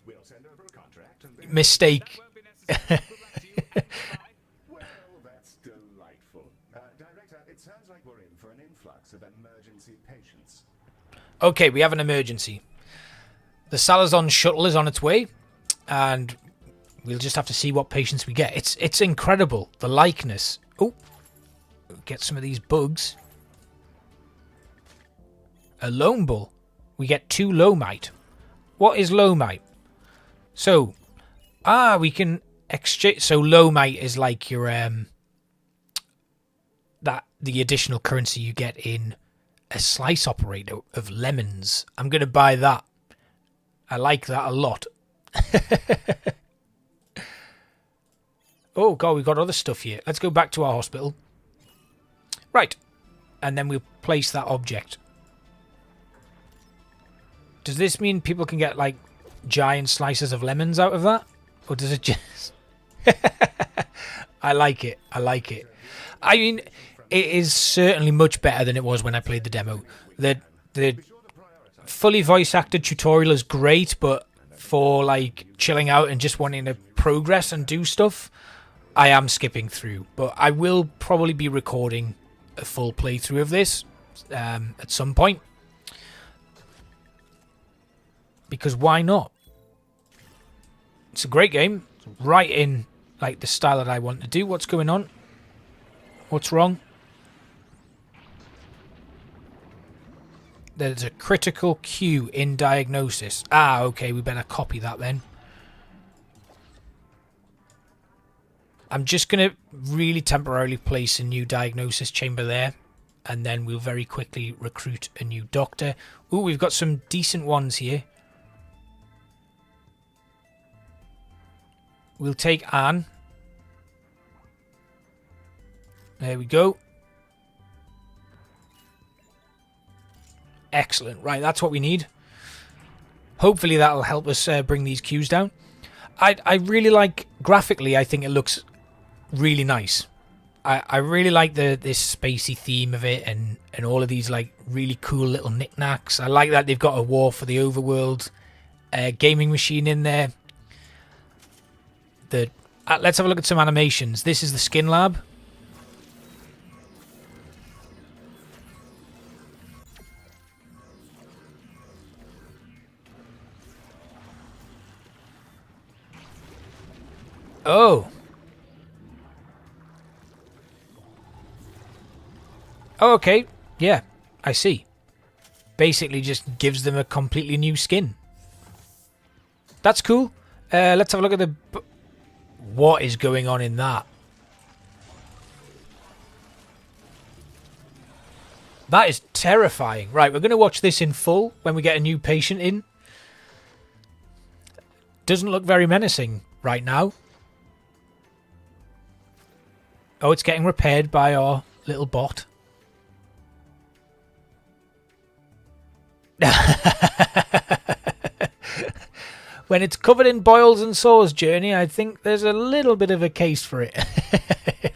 mistake... well, that's delightful. Director, it sounds like we're in for an influx of emergency patients. Okay, we have an emergency. The Salazar shuttle is on its way, and we'll just have to see what patients we get. It's incredible, the likeness. Oh, get some of these bugs. A lone bull. We get 2 lomite. What is lomite? So, we can exchange. So lomite is like your the additional currency you get in a slice operator of lemons. I'm gonna buy that. I like that a lot. Oh, God, we've got other stuff here. Let's go back to our hospital. Right. And then we'll place that object. Does this mean people can get, like, giant slices of lemons out of that? Or does it just... I like it. I like it. I mean, it is certainly much better than it was when I played the demo. The fully voice acted tutorial is great, but for like chilling out and just wanting to progress and do stuff, I am skipping through. But I will probably be recording a full playthrough of this at some point, because why not? It's a great game, right in like the style that I want to do. What's going on? What's wrong? There's a critical Q in diagnosis. Okay, we better copy that then. I'm just going to really temporarily place a new diagnosis chamber there, and then we'll very quickly recruit a new doctor. Ooh, we've got some decent ones here. We'll take Anne. There we go. Excellent. Right, that's what we need. Hopefully that'll help us bring these queues down. I really like, graphically, I think it looks really nice. I really like this spacey theme of it, and all of these like really cool little knickknacks. I like that they've got a War for the Overworld gaming machine in there. Let's have a look at some animations. This is the Skin Lab. Oh. Oh, okay. Yeah, I see. Basically just gives them a completely new skin. That's cool. Let's have a look at the... What is going on in that? That is terrifying. Right, we're going to watch this in full when we get a new patient in. Doesn't look very menacing right now. Oh, it's getting repaired by our little bot. When it's covered in boils and sores, Journey, I think there's a little bit of a case for it.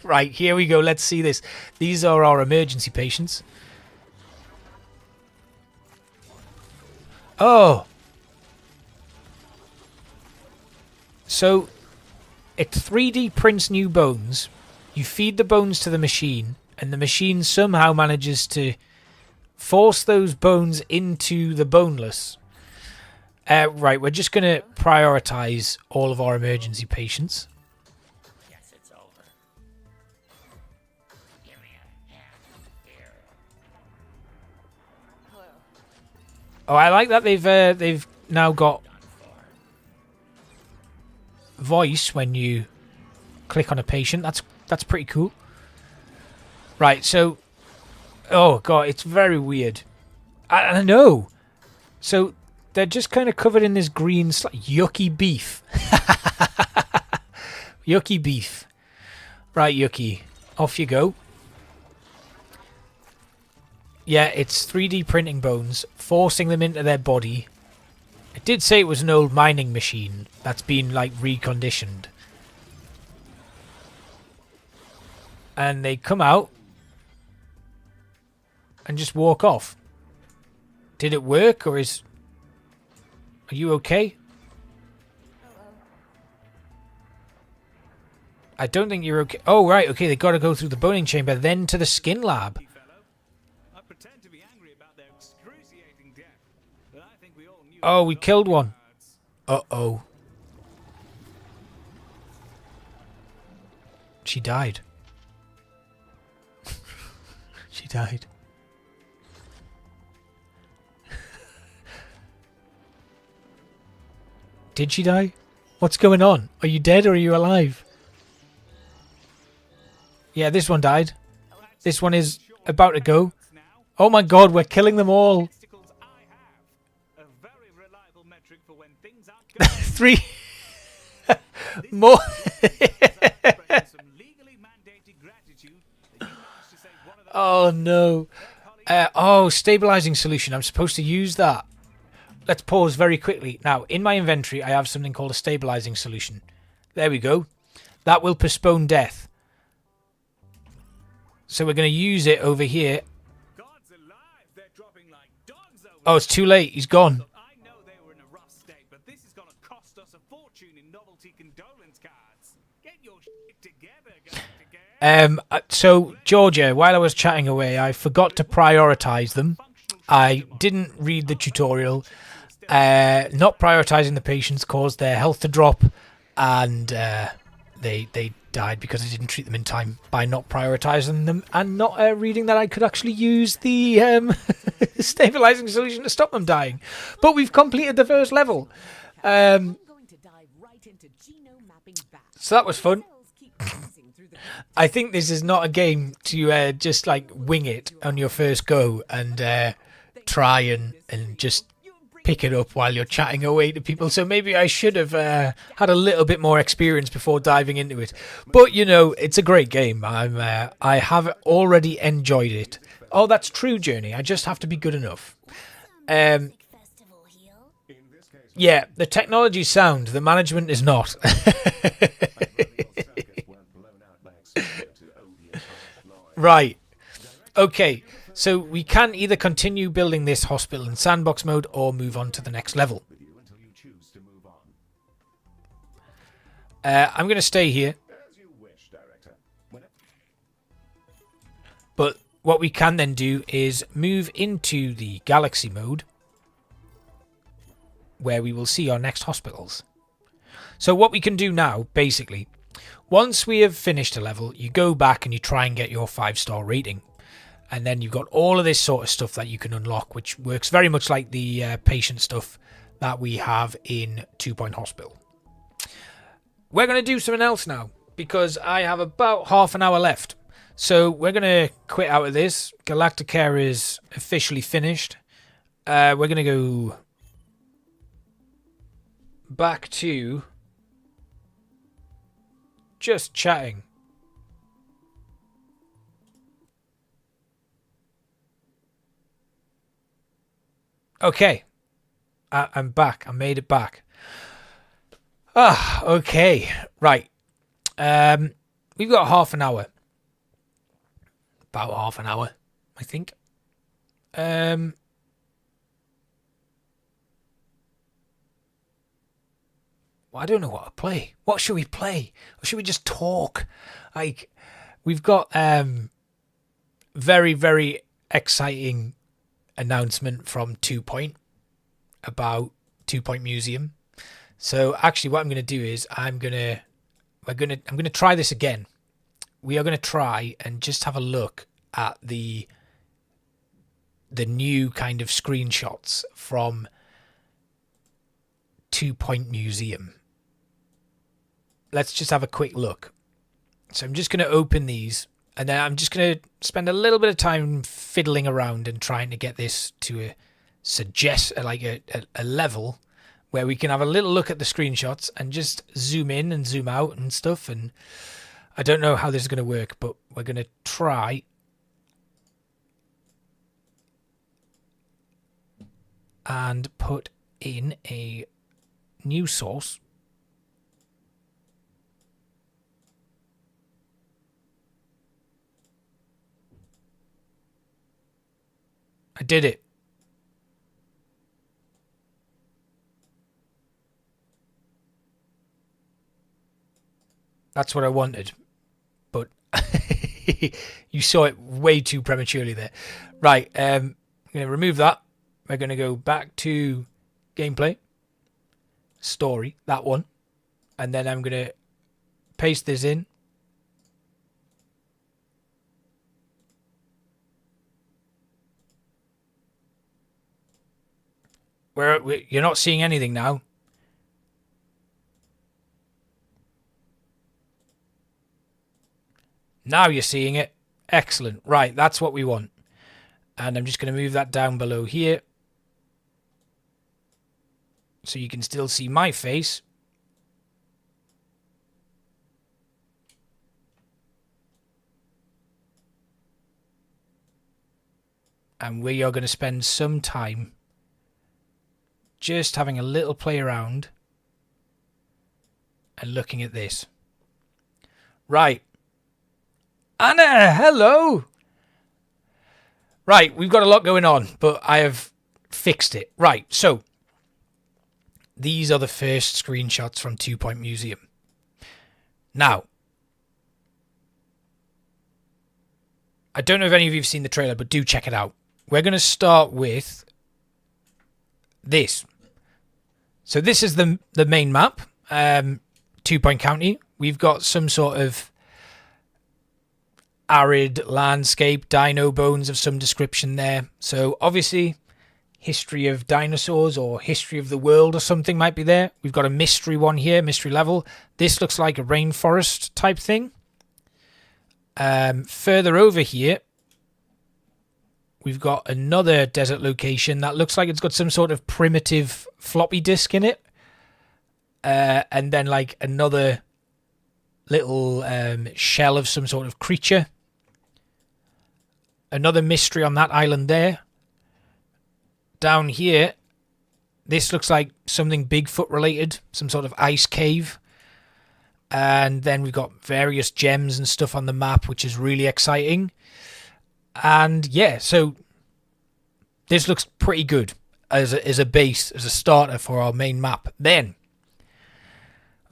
Right, here we go. Let's see this. These are our emergency patients. Oh. So, it 3D prints new bones. You feed the bones to the machine, and the machine somehow manages to force those bones into the boneless. Right, we're just going to prioritize all of our emergency patients. Yes, it's over. Give me a hand here. Hello. Oh, I like that they've now got voice when you click on a patient. That's pretty cool. Right, so oh god, it's very weird. I know. So they're just kind of covered in this green yucky beef. Yucky beef. Right, Yucky. Off you go. Yeah, it's 3D printing bones, forcing them into their body. It did say it was an old mining machine that's been, like, reconditioned. And they come out and just walk off. Did it work, or is... Are you okay? I don't think you're okay. Oh, right, okay, they got to go through the boning chamber, then to the skin lab. I pretend to be angry about their excruciating death, but I think we all knew. Oh, we killed one. Uh-oh. She died. She died. Did she die? What's going on? Are you dead or are you alive? Yeah, this one died. This one is about to go. Oh my god, we're killing them all. Three. More. Oh no. Oh, stabilizing solution. I'm supposed to use that. Let's pause very quickly. Now, in my inventory, I have something called a stabilizing solution. There we go. That will postpone death. So we're going to use it over here. Oh, it's too late. He's gone. I know they were in a rough state, but this is going to cost us a fortune in novelty condolence cards. Get your shit together, Galacticare. So, Georgia, while I was chatting away, I forgot to prioritize them. I didn't read the tutorial. Not prioritizing the patients caused their health to drop, and they died because I didn't treat them in time by not prioritizing them and not reading that I could actually use the stabilizing solution to stop them dying. But we've completed the first level. So that was fun. I think this is not a game to just like wing it on your first go and try and just pick it up while you're chatting away to people. So maybe I should have had a little bit more experience before diving into it. But you know, it's a great game. I have already enjoyed it. Oh, that's true, Journey. I just have to be good enough. Yeah, the technology's sound. The management is not. Right. Okay. So we can either continue building this hospital in sandbox mode or move on to the next level. I'm going to stay here. But what we can then do is move into the galaxy mode, where we will see our next hospitals. So what we can do now, basically, once we have finished a level, you go back and you try and get your 5-star rating. And then you've got all of this sort of stuff that you can unlock, which works very much like the patient stuff that we have in 2 Point Hospital. We're going to do something else now, because I have about half an hour left. So we're going to quit out of this. Galacticare is officially finished. We're going to go back to just chatting. Okay, I'm back. I made it back. Okay. Right. We've got half an hour. About half an hour, I think. Well, I don't know what to play. What should we play? Or should we just talk? Like, we've got very, very exciting announcement from 2 Point about 2 Point Museum. So actually what I'm going to do is I'm going to try this again. We are going to try and just have a look at the new kind of screenshots from 2 Point Museum. Let's just have a quick look. So I'm just going to open these, and then I'm just going to spend a little bit of time fiddling around and trying to get this to a level where we can have a little look at the screenshots and just zoom in and zoom out and stuff. And I don't know how this is going to work, but we're going to try and put in a new source. I did it. That's what I wanted. But you saw it way too prematurely there. Right, I'm going to remove that. We're going to go back to gameplay. Story, that one. And then I'm going to paste this in. You're not seeing anything now. Now you're seeing it. Excellent. Right, that's what we want. And I'm just going to move that down below here. So you can still see my face. And we are going to spend some time just having a little play around and looking at this. Right. Anna, hello. Right, we've got a lot going on, but I have fixed it. Right, so these are the first screenshots from 2 Point Museum. Now, I don't know if any of you have seen the trailer, but do check it out. We're going to start with this. So this is the main map, 2 Point County. We've got some sort of arid landscape, dino bones of some description there. So obviously history of dinosaurs or history of the world or something might be there. We've got a mystery one here, mystery level. This looks like a rainforest type thing. Further over here, we've got another desert location that looks like it's got some sort of primitive floppy disk in it. And then like another little shell of some sort of creature. Another mystery on that island there. Down here, this looks like something Bigfoot related, some sort of ice cave. And then we've got various gems and stuff on the map, which is really exciting. And yeah, so this looks pretty good as a base, as a starter for our main map. Then,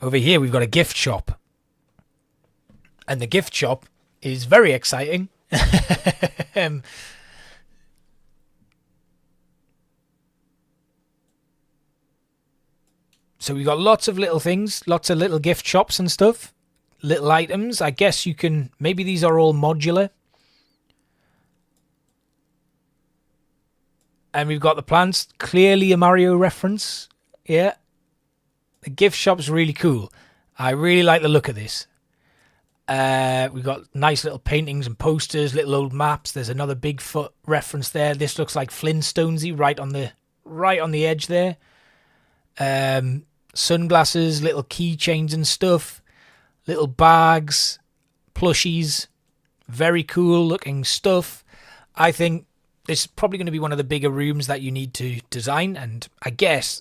over here, we've got a gift shop. And the gift shop is very exciting. So we got lots of little things, lots of little gift shops and stuff. Little items. I guess you can... Maybe these are all modular. And we've got the plants. Clearly a Mario reference. Yeah. The gift shop's really cool. I really like the look of this. We've got nice little paintings and posters, little old maps. There's another Bigfoot reference there. This looks like Flintstonesy right on the edge there. Sunglasses, little keychains and stuff, little bags, plushies, very cool looking stuff. I think this is probably going to be one of the bigger rooms that you need to design, and I guess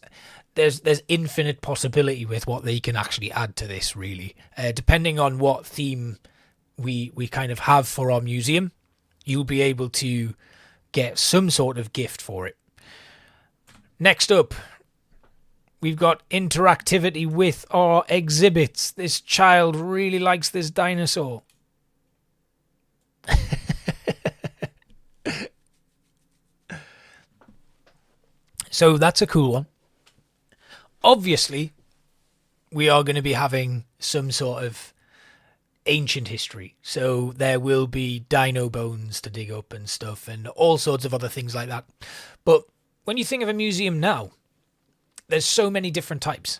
there's infinite possibility with what they can actually add to this, really. Depending on what theme we kind of have for our museum, you'll be able to get some sort of gift for it. Next up, we've got interactivity with our exhibits. This child really likes this dinosaur. So that's a cool one. Obviously, we are going to be having some sort of ancient history. So there will be dino bones to dig up and stuff and all sorts of other things like that. But when you think of a museum now, there's so many different types.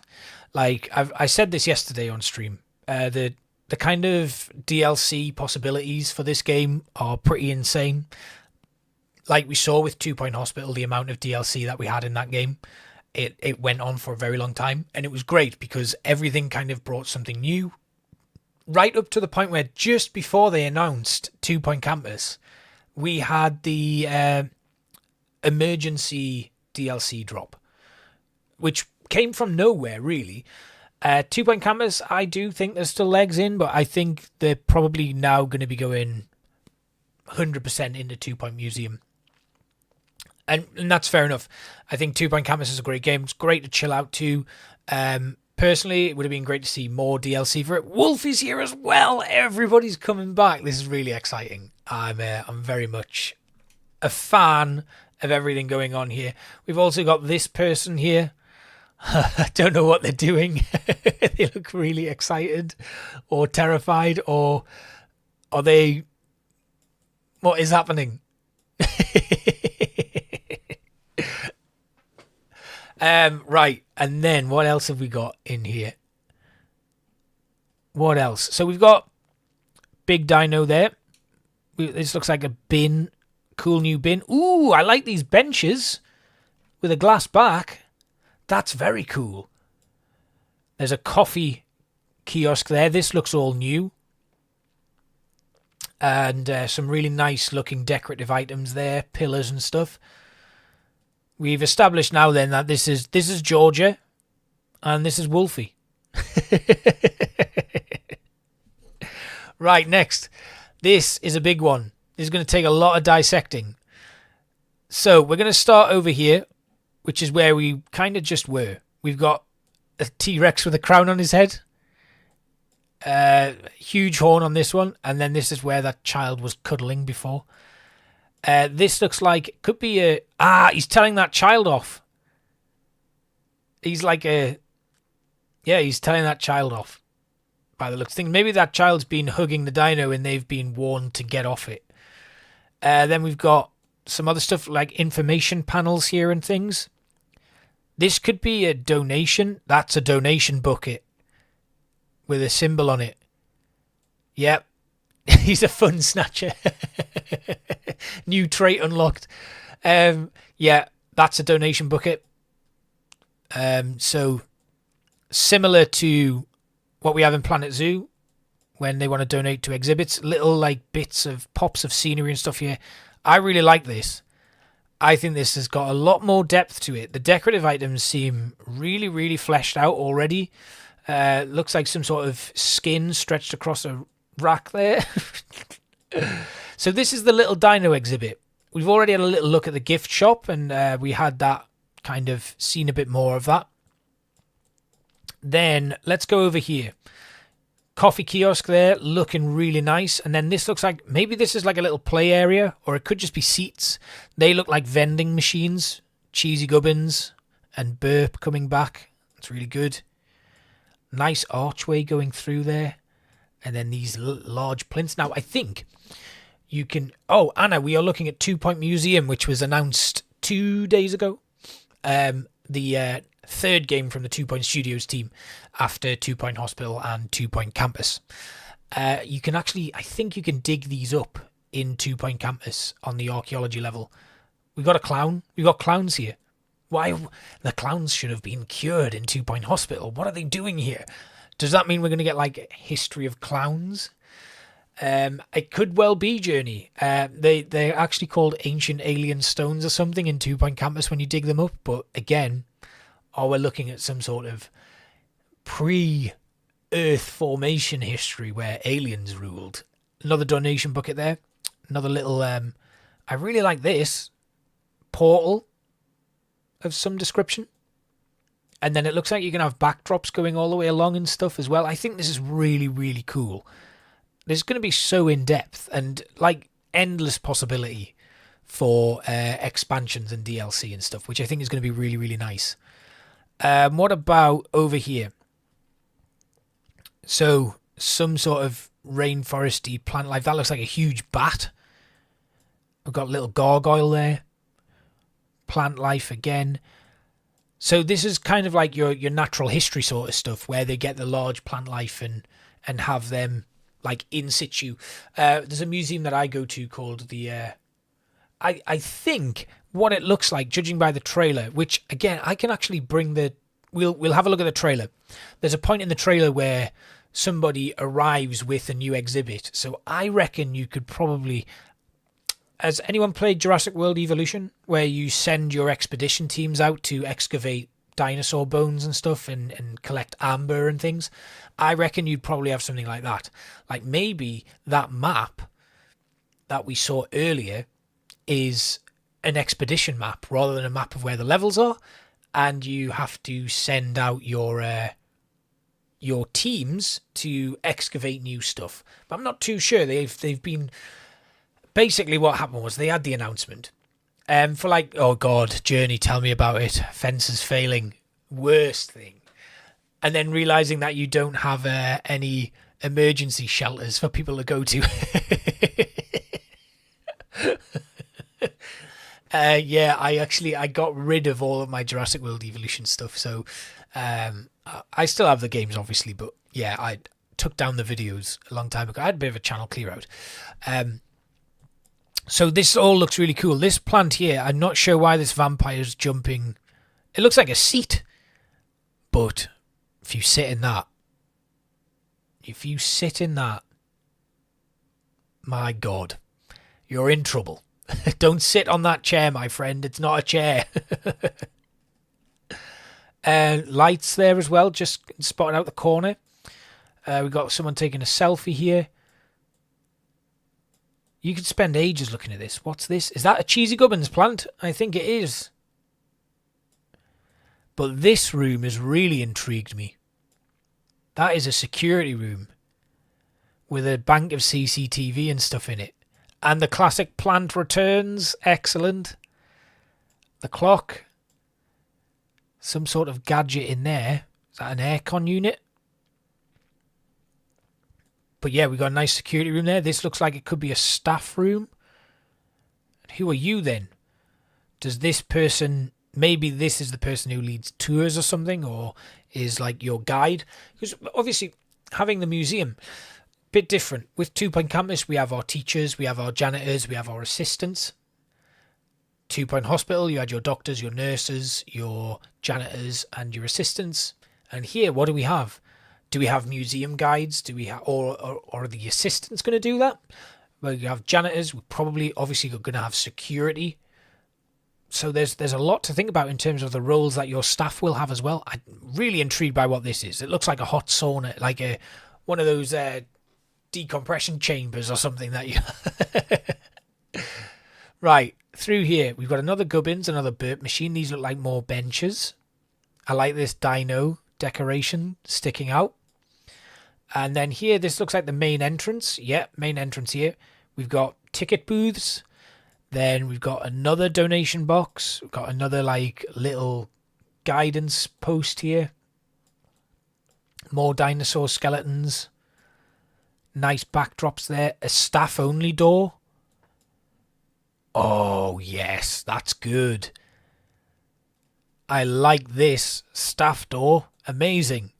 Like I said this yesterday on stream, the kind of DLC possibilities for this game are pretty insane. Like we saw with 2 Point Hospital, the amount of DLC that we had in that game, it went on for a very long time, and it was great because everything kind of brought something new, right up to the point where just before they announced 2 Point Campus, we had the emergency DLC drop, which came from nowhere, really. 2 Point Campus, I do think there's still legs in, but I think they're probably now going to be going 100% into 2 Point Museum. And that's fair enough. I think 2 Point Campus is a great game. It's great to chill out to. Personally, it would have been great to see more DLC for it. Wolfie's here as well. Everybody's coming back. This is really exciting. I'm very much a fan of everything going on here. We've also got this person here. I don't know what they're doing. They look really excited or terrified, or are they... What is happening? Right, and then what else have we got in here? What else? So we've got Big Dino there. This looks like a bin. Cool new bin. Ooh, I like these benches with a glass back. That's very cool. There's a coffee kiosk there. This looks all new. And some really nice looking decorative items there. Pillars and stuff. We've established now then that this is Georgia and this is Wolfie. Right, next. This is a big one. This is going to take a lot of dissecting. So we're going to start over here, which is where we kind of just were. We've got a T-Rex with a crown on his head. Huge horn on this one. And then this is where that child was cuddling before. This looks like it could be a... he's telling that child off. He's like a... Yeah, he's telling that child off. By the looks of things. Maybe that child's been hugging the dino and they've been warned to get off it. Then we've got some other stuff like information panels here and things. This could be a donation. That's a donation bucket. With a symbol on it. Yep. He's a fun snatcher. New trait unlocked. Yeah, that's a donation bucket. So similar to what we have in Planet Zoo when they want to donate to exhibits, little like bits of pops of scenery and stuff here. I really like this. I think this has got a lot more depth to it. The decorative items seem really, really fleshed out already. Looks like some sort of skin stretched across a rack there. So this is the little dino exhibit. We've already had a little look at the gift shop, and we had that kind of seen a bit more of that. Then let's go over here. Coffee kiosk there, looking really nice. And then this looks like, maybe this is like a little play area, or it could just be seats. They look like vending machines. Cheesy Gubbins and Burp coming back. It's really good. Nice archway going through there. And then these large plinths. Now, I think you can... Oh, Anna, we are looking at 2 Point Museum, which was announced 2 days ago. The third game from the 2 Point Studios team after 2 Point Hospital and 2 Point Campus. You can actually... I think you can dig these up in 2 Point Campus on the archaeology level. We've got a clown. We've got clowns here. Why? The clowns should have been cured in 2 Point Hospital. What are they doing here? Does that mean we're going to get like history of clowns? It could well be, Journey. They're actually called ancient alien stones or something in 2 Point Campus when you dig them up. But again, or we're looking at some sort of pre-Earth formation history where aliens ruled. Another donation bucket there. Another little, I really like this, portal of some description. And then it looks like you can have backdrops going all the way along and stuff as well. I think this is really, really cool. This is going to be so in-depth and like endless possibility for expansions and DLC and stuff, which I think is going to be really, really nice. What about over here? So some sort of rainforesty plant life. That looks like a huge bat. We've got a little gargoyle there. Plant life again. So this is kind of like your natural history sort of stuff where they get the large plant life and have them like in situ. There's a museum that I go to called the... I think what it looks like, judging by the trailer, which again, I can actually bring the... We'll have a look at the trailer. There's a point in the trailer where somebody arrives with a new exhibit. So I reckon you could probably... Has anyone played Jurassic World Evolution, where you send your expedition teams out to excavate dinosaur bones and stuff and collect amber and things? I reckon you'd probably have something like that. Like maybe that map that we saw earlier is an expedition map rather than a map of where the levels are, and you have to send out your teams to excavate new stuff. But I'm not too sure. They've been... Basically, what happened was they had the announcement for like, oh God, Journey, tell me about it. Fences failing, worst thing. And then realizing that you don't have any emergency shelters for people to go to. Yeah, I got rid of all of my Jurassic World Evolution stuff. So I still have the games, obviously. But yeah, I took down the videos a long time ago. I had a bit of a channel clear out. So this all looks really cool. This plant here, I'm not sure why this vampire's jumping. It looks like a seat. But if you sit in that, my God, you're in trouble. Don't sit on that chair, my friend. It's not a chair. Lights there as well, just spotted out the corner. We've got someone taking a selfie here. You could spend ages looking at this. What's this? Is that a Cheesy Gubbins plant? I think it is. But this room has really intrigued me. That is a security room with a bank of CCTV and stuff in it. And the classic plant returns. Excellent. The clock. Some sort of gadget in there. Is that an aircon unit? But yeah, we got a nice security room there. This looks like it could be a staff room. Who are you then? Does this person... Maybe this is the person who leads tours or something, or is like your guide. Because obviously, having the museum, bit different. With 2 Point Campus, we have our teachers, we have our janitors, we have our assistants. 2 Point Hospital, you had your doctors, your nurses, your janitors, and your assistants. And here, what do we have? Do we have museum guides? Do we have, or are the assistants going to do that? Well, you have janitors. We're probably, obviously, going to have security. So there's a lot to think about in terms of the roles that your staff will have as well. I'm really intrigued by what this is. It looks like a hot sauna, like one of those decompression chambers or something that you... Right, through here, we've got another Gubbins, another burp machine. These look like more benches. I like this dino decoration sticking out. And then here, this looks like the main entrance. Yeah, main entrance here. We've got ticket booths. Then we've got another donation box. We've got another like little guidance post here. More dinosaur skeletons. Nice backdrops there. A staff only door. Oh yes, that's good. I like this staff door. Amazing.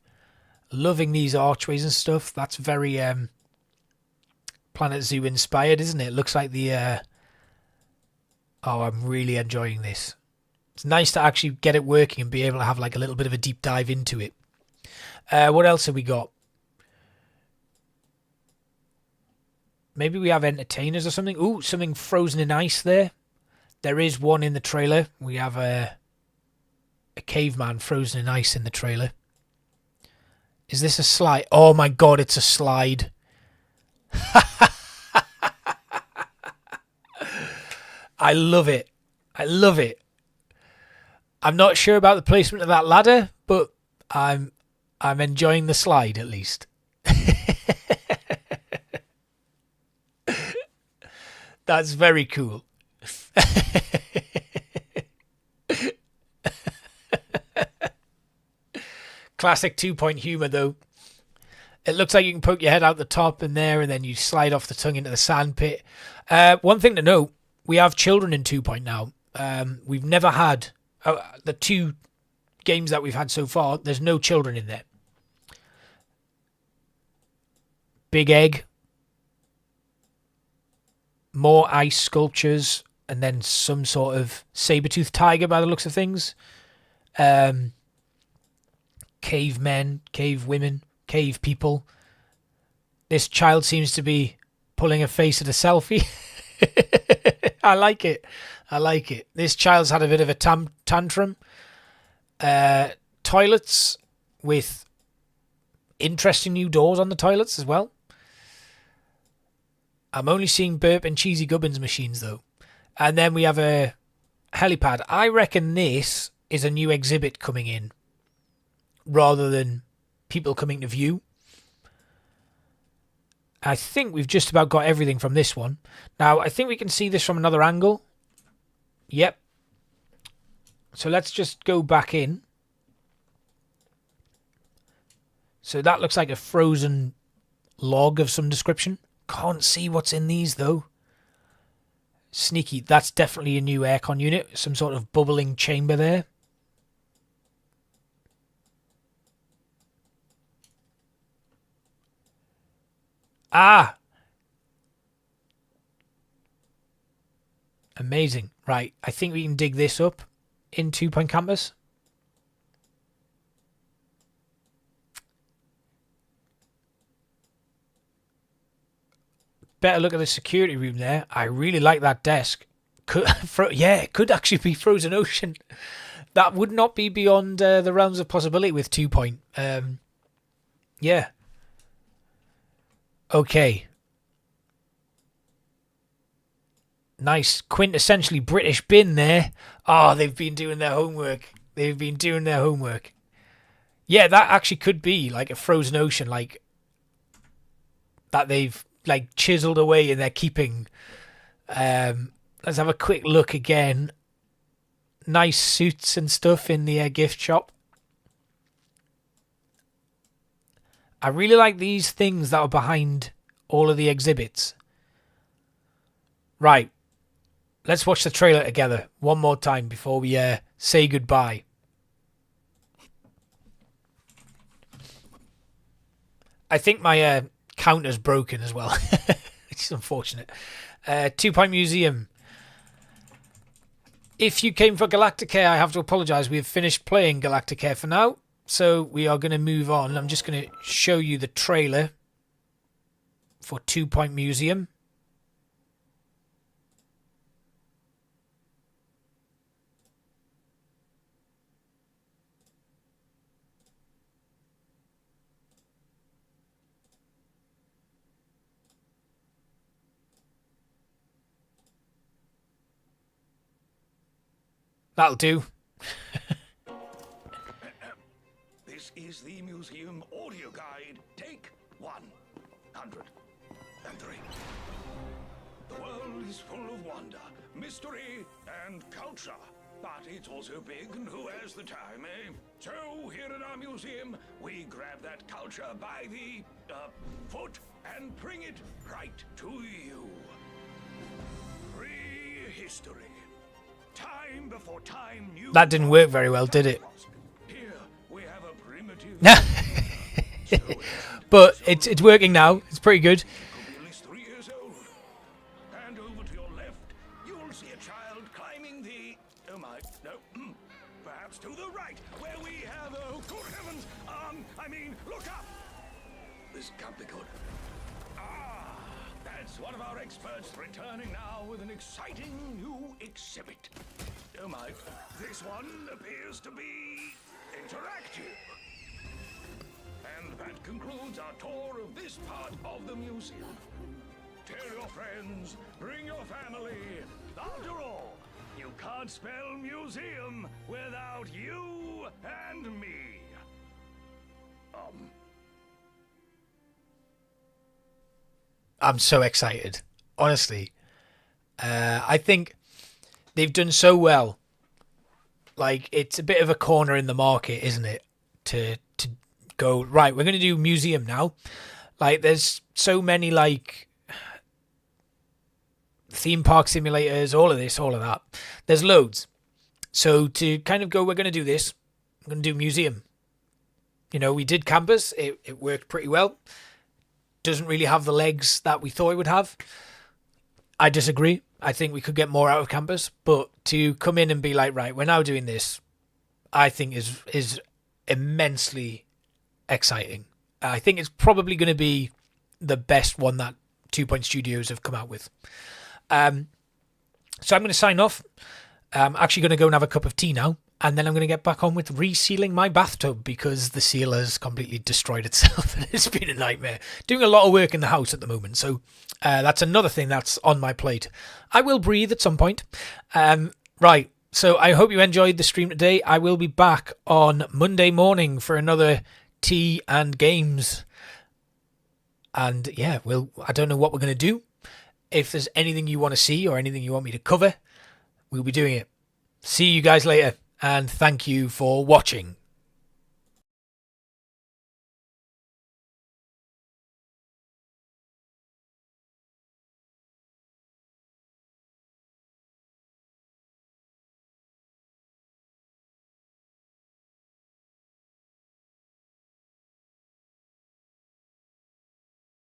Loving these archways and stuff. That's very Planet Zoo inspired, isn't it? Looks like the... Oh, I'm really enjoying this. It's nice to actually get it working and be able to have like a little bit of a deep dive into it. What else have we got? Maybe we have entertainers or something. Ooh, something frozen in ice there. There is one in the trailer. We have a caveman frozen in ice in the trailer. Is this a slide? Oh my god, it's a slide. I love it. I love it. I'm not sure about the placement of that ladder, but I'm enjoying the slide at least. That's very cool. Classic 2-point humor, though. It looks like you can poke your head out the top and there, and then you slide off the tongue into the sand pit. One thing to note, we have children in 2-point now. We've never had... the 2 games that we've had so far, there's no children in there. Big egg. More ice sculptures, and then some sort of saber-toothed tiger by the looks of things. Cavemen, cave women, cave people. This child seems to be pulling a face at a selfie. I like it. I like it. This child's had a bit of a tantrum. Toilets with interesting new doors on the toilets as well. I'm only seeing burp and cheesy gubbins machines though. And then we have a helipad. I reckon this is a new exhibit coming in rather than people coming to view. I think we've just about got everything from this one. Now, I think we can see this from another angle. Yep. So let's just go back in. So that looks like a frozen log of some description. Can't see what's in these though. Sneaky. That's definitely a new aircon unit. Some sort of bubbling chamber there. Ah! Amazing. Right. I think we can dig this up in 2-point campus. Better look at the security room there. I really like that desk. It could actually be Frozen Ocean. That would not be beyond the realms of possibility with 2-point. Yeah. Okay. Nice quintessentially British bin there. Oh, they've been doing their homework. They've been doing their homework. Yeah, that actually could be like a Frozen Ocean, like that they've like chiseled away and they're keeping. Let's have a quick look again. Nice suits and stuff in the gift shop. I really like these things that are behind all of the exhibits. Right. Let's watch the trailer together one more time before we say goodbye. I think my counter's broken as well, which is unfortunate. 2-point museum. If you came for Galacticare, I have to apologise. We have finished playing Galacticare for now. So we are going to move on. I'm just going to show you the trailer for 2-point museum. That'll do. This is the museum audio guide. Take 103. The world is full of wonder, mystery, and culture. But it's also big, and who has the time, eh? So here in our museum, we grab that culture by the foot and bring it right to you. Prehistory. Time before time knew. That didn't work very well, did it? Here we have a primitive. But it's working now. It's pretty good. Could be at least 3 years old. And over to your left, you'll see a child climbing the. Oh my, no. Perhaps to the right, where we have. Oh, good heavens! Look up. This can't be good. That's one of our experts returning now with an exciting new exhibit. This one appears to be interactive. And that concludes our tour of this part of the museum. Tell your friends, bring your family. After all, you can't spell museum without you and me. I'm so excited. Honestly. I think they've done so well. Like, it's a bit of a corner in the market, isn't it? To go, right, we're going to do museum now. Like, there's so many, like, theme park simulators, all of this, all of that. There's loads. So to kind of go, we're going to do this. I'm going to do museum. You know, we did campus. It worked pretty well. Doesn't really have the legs that we thought it would have. I disagree. I think we could get more out of campus. But to come in and be like, right, we're now doing this, I think is immensely exciting. I think it's probably going to be the best one that 2 Point Studios have come out with. So I'm going to sign off. I'm actually going to go and have a cup of tea now. And then I'm going to get back on with resealing my bathtub because the seal has completely destroyed itself. And it's been a nightmare. Doing a lot of work in the house at the moment. So that's another thing that's on my plate. I will breathe at some point. Right. So I hope you enjoyed the stream today. I will be back on Monday morning for another tea and games. And yeah, I don't know what we're going to do. If there's anything you want to see or anything you want me to cover, we'll be doing it. See you guys later. And thank you for watching.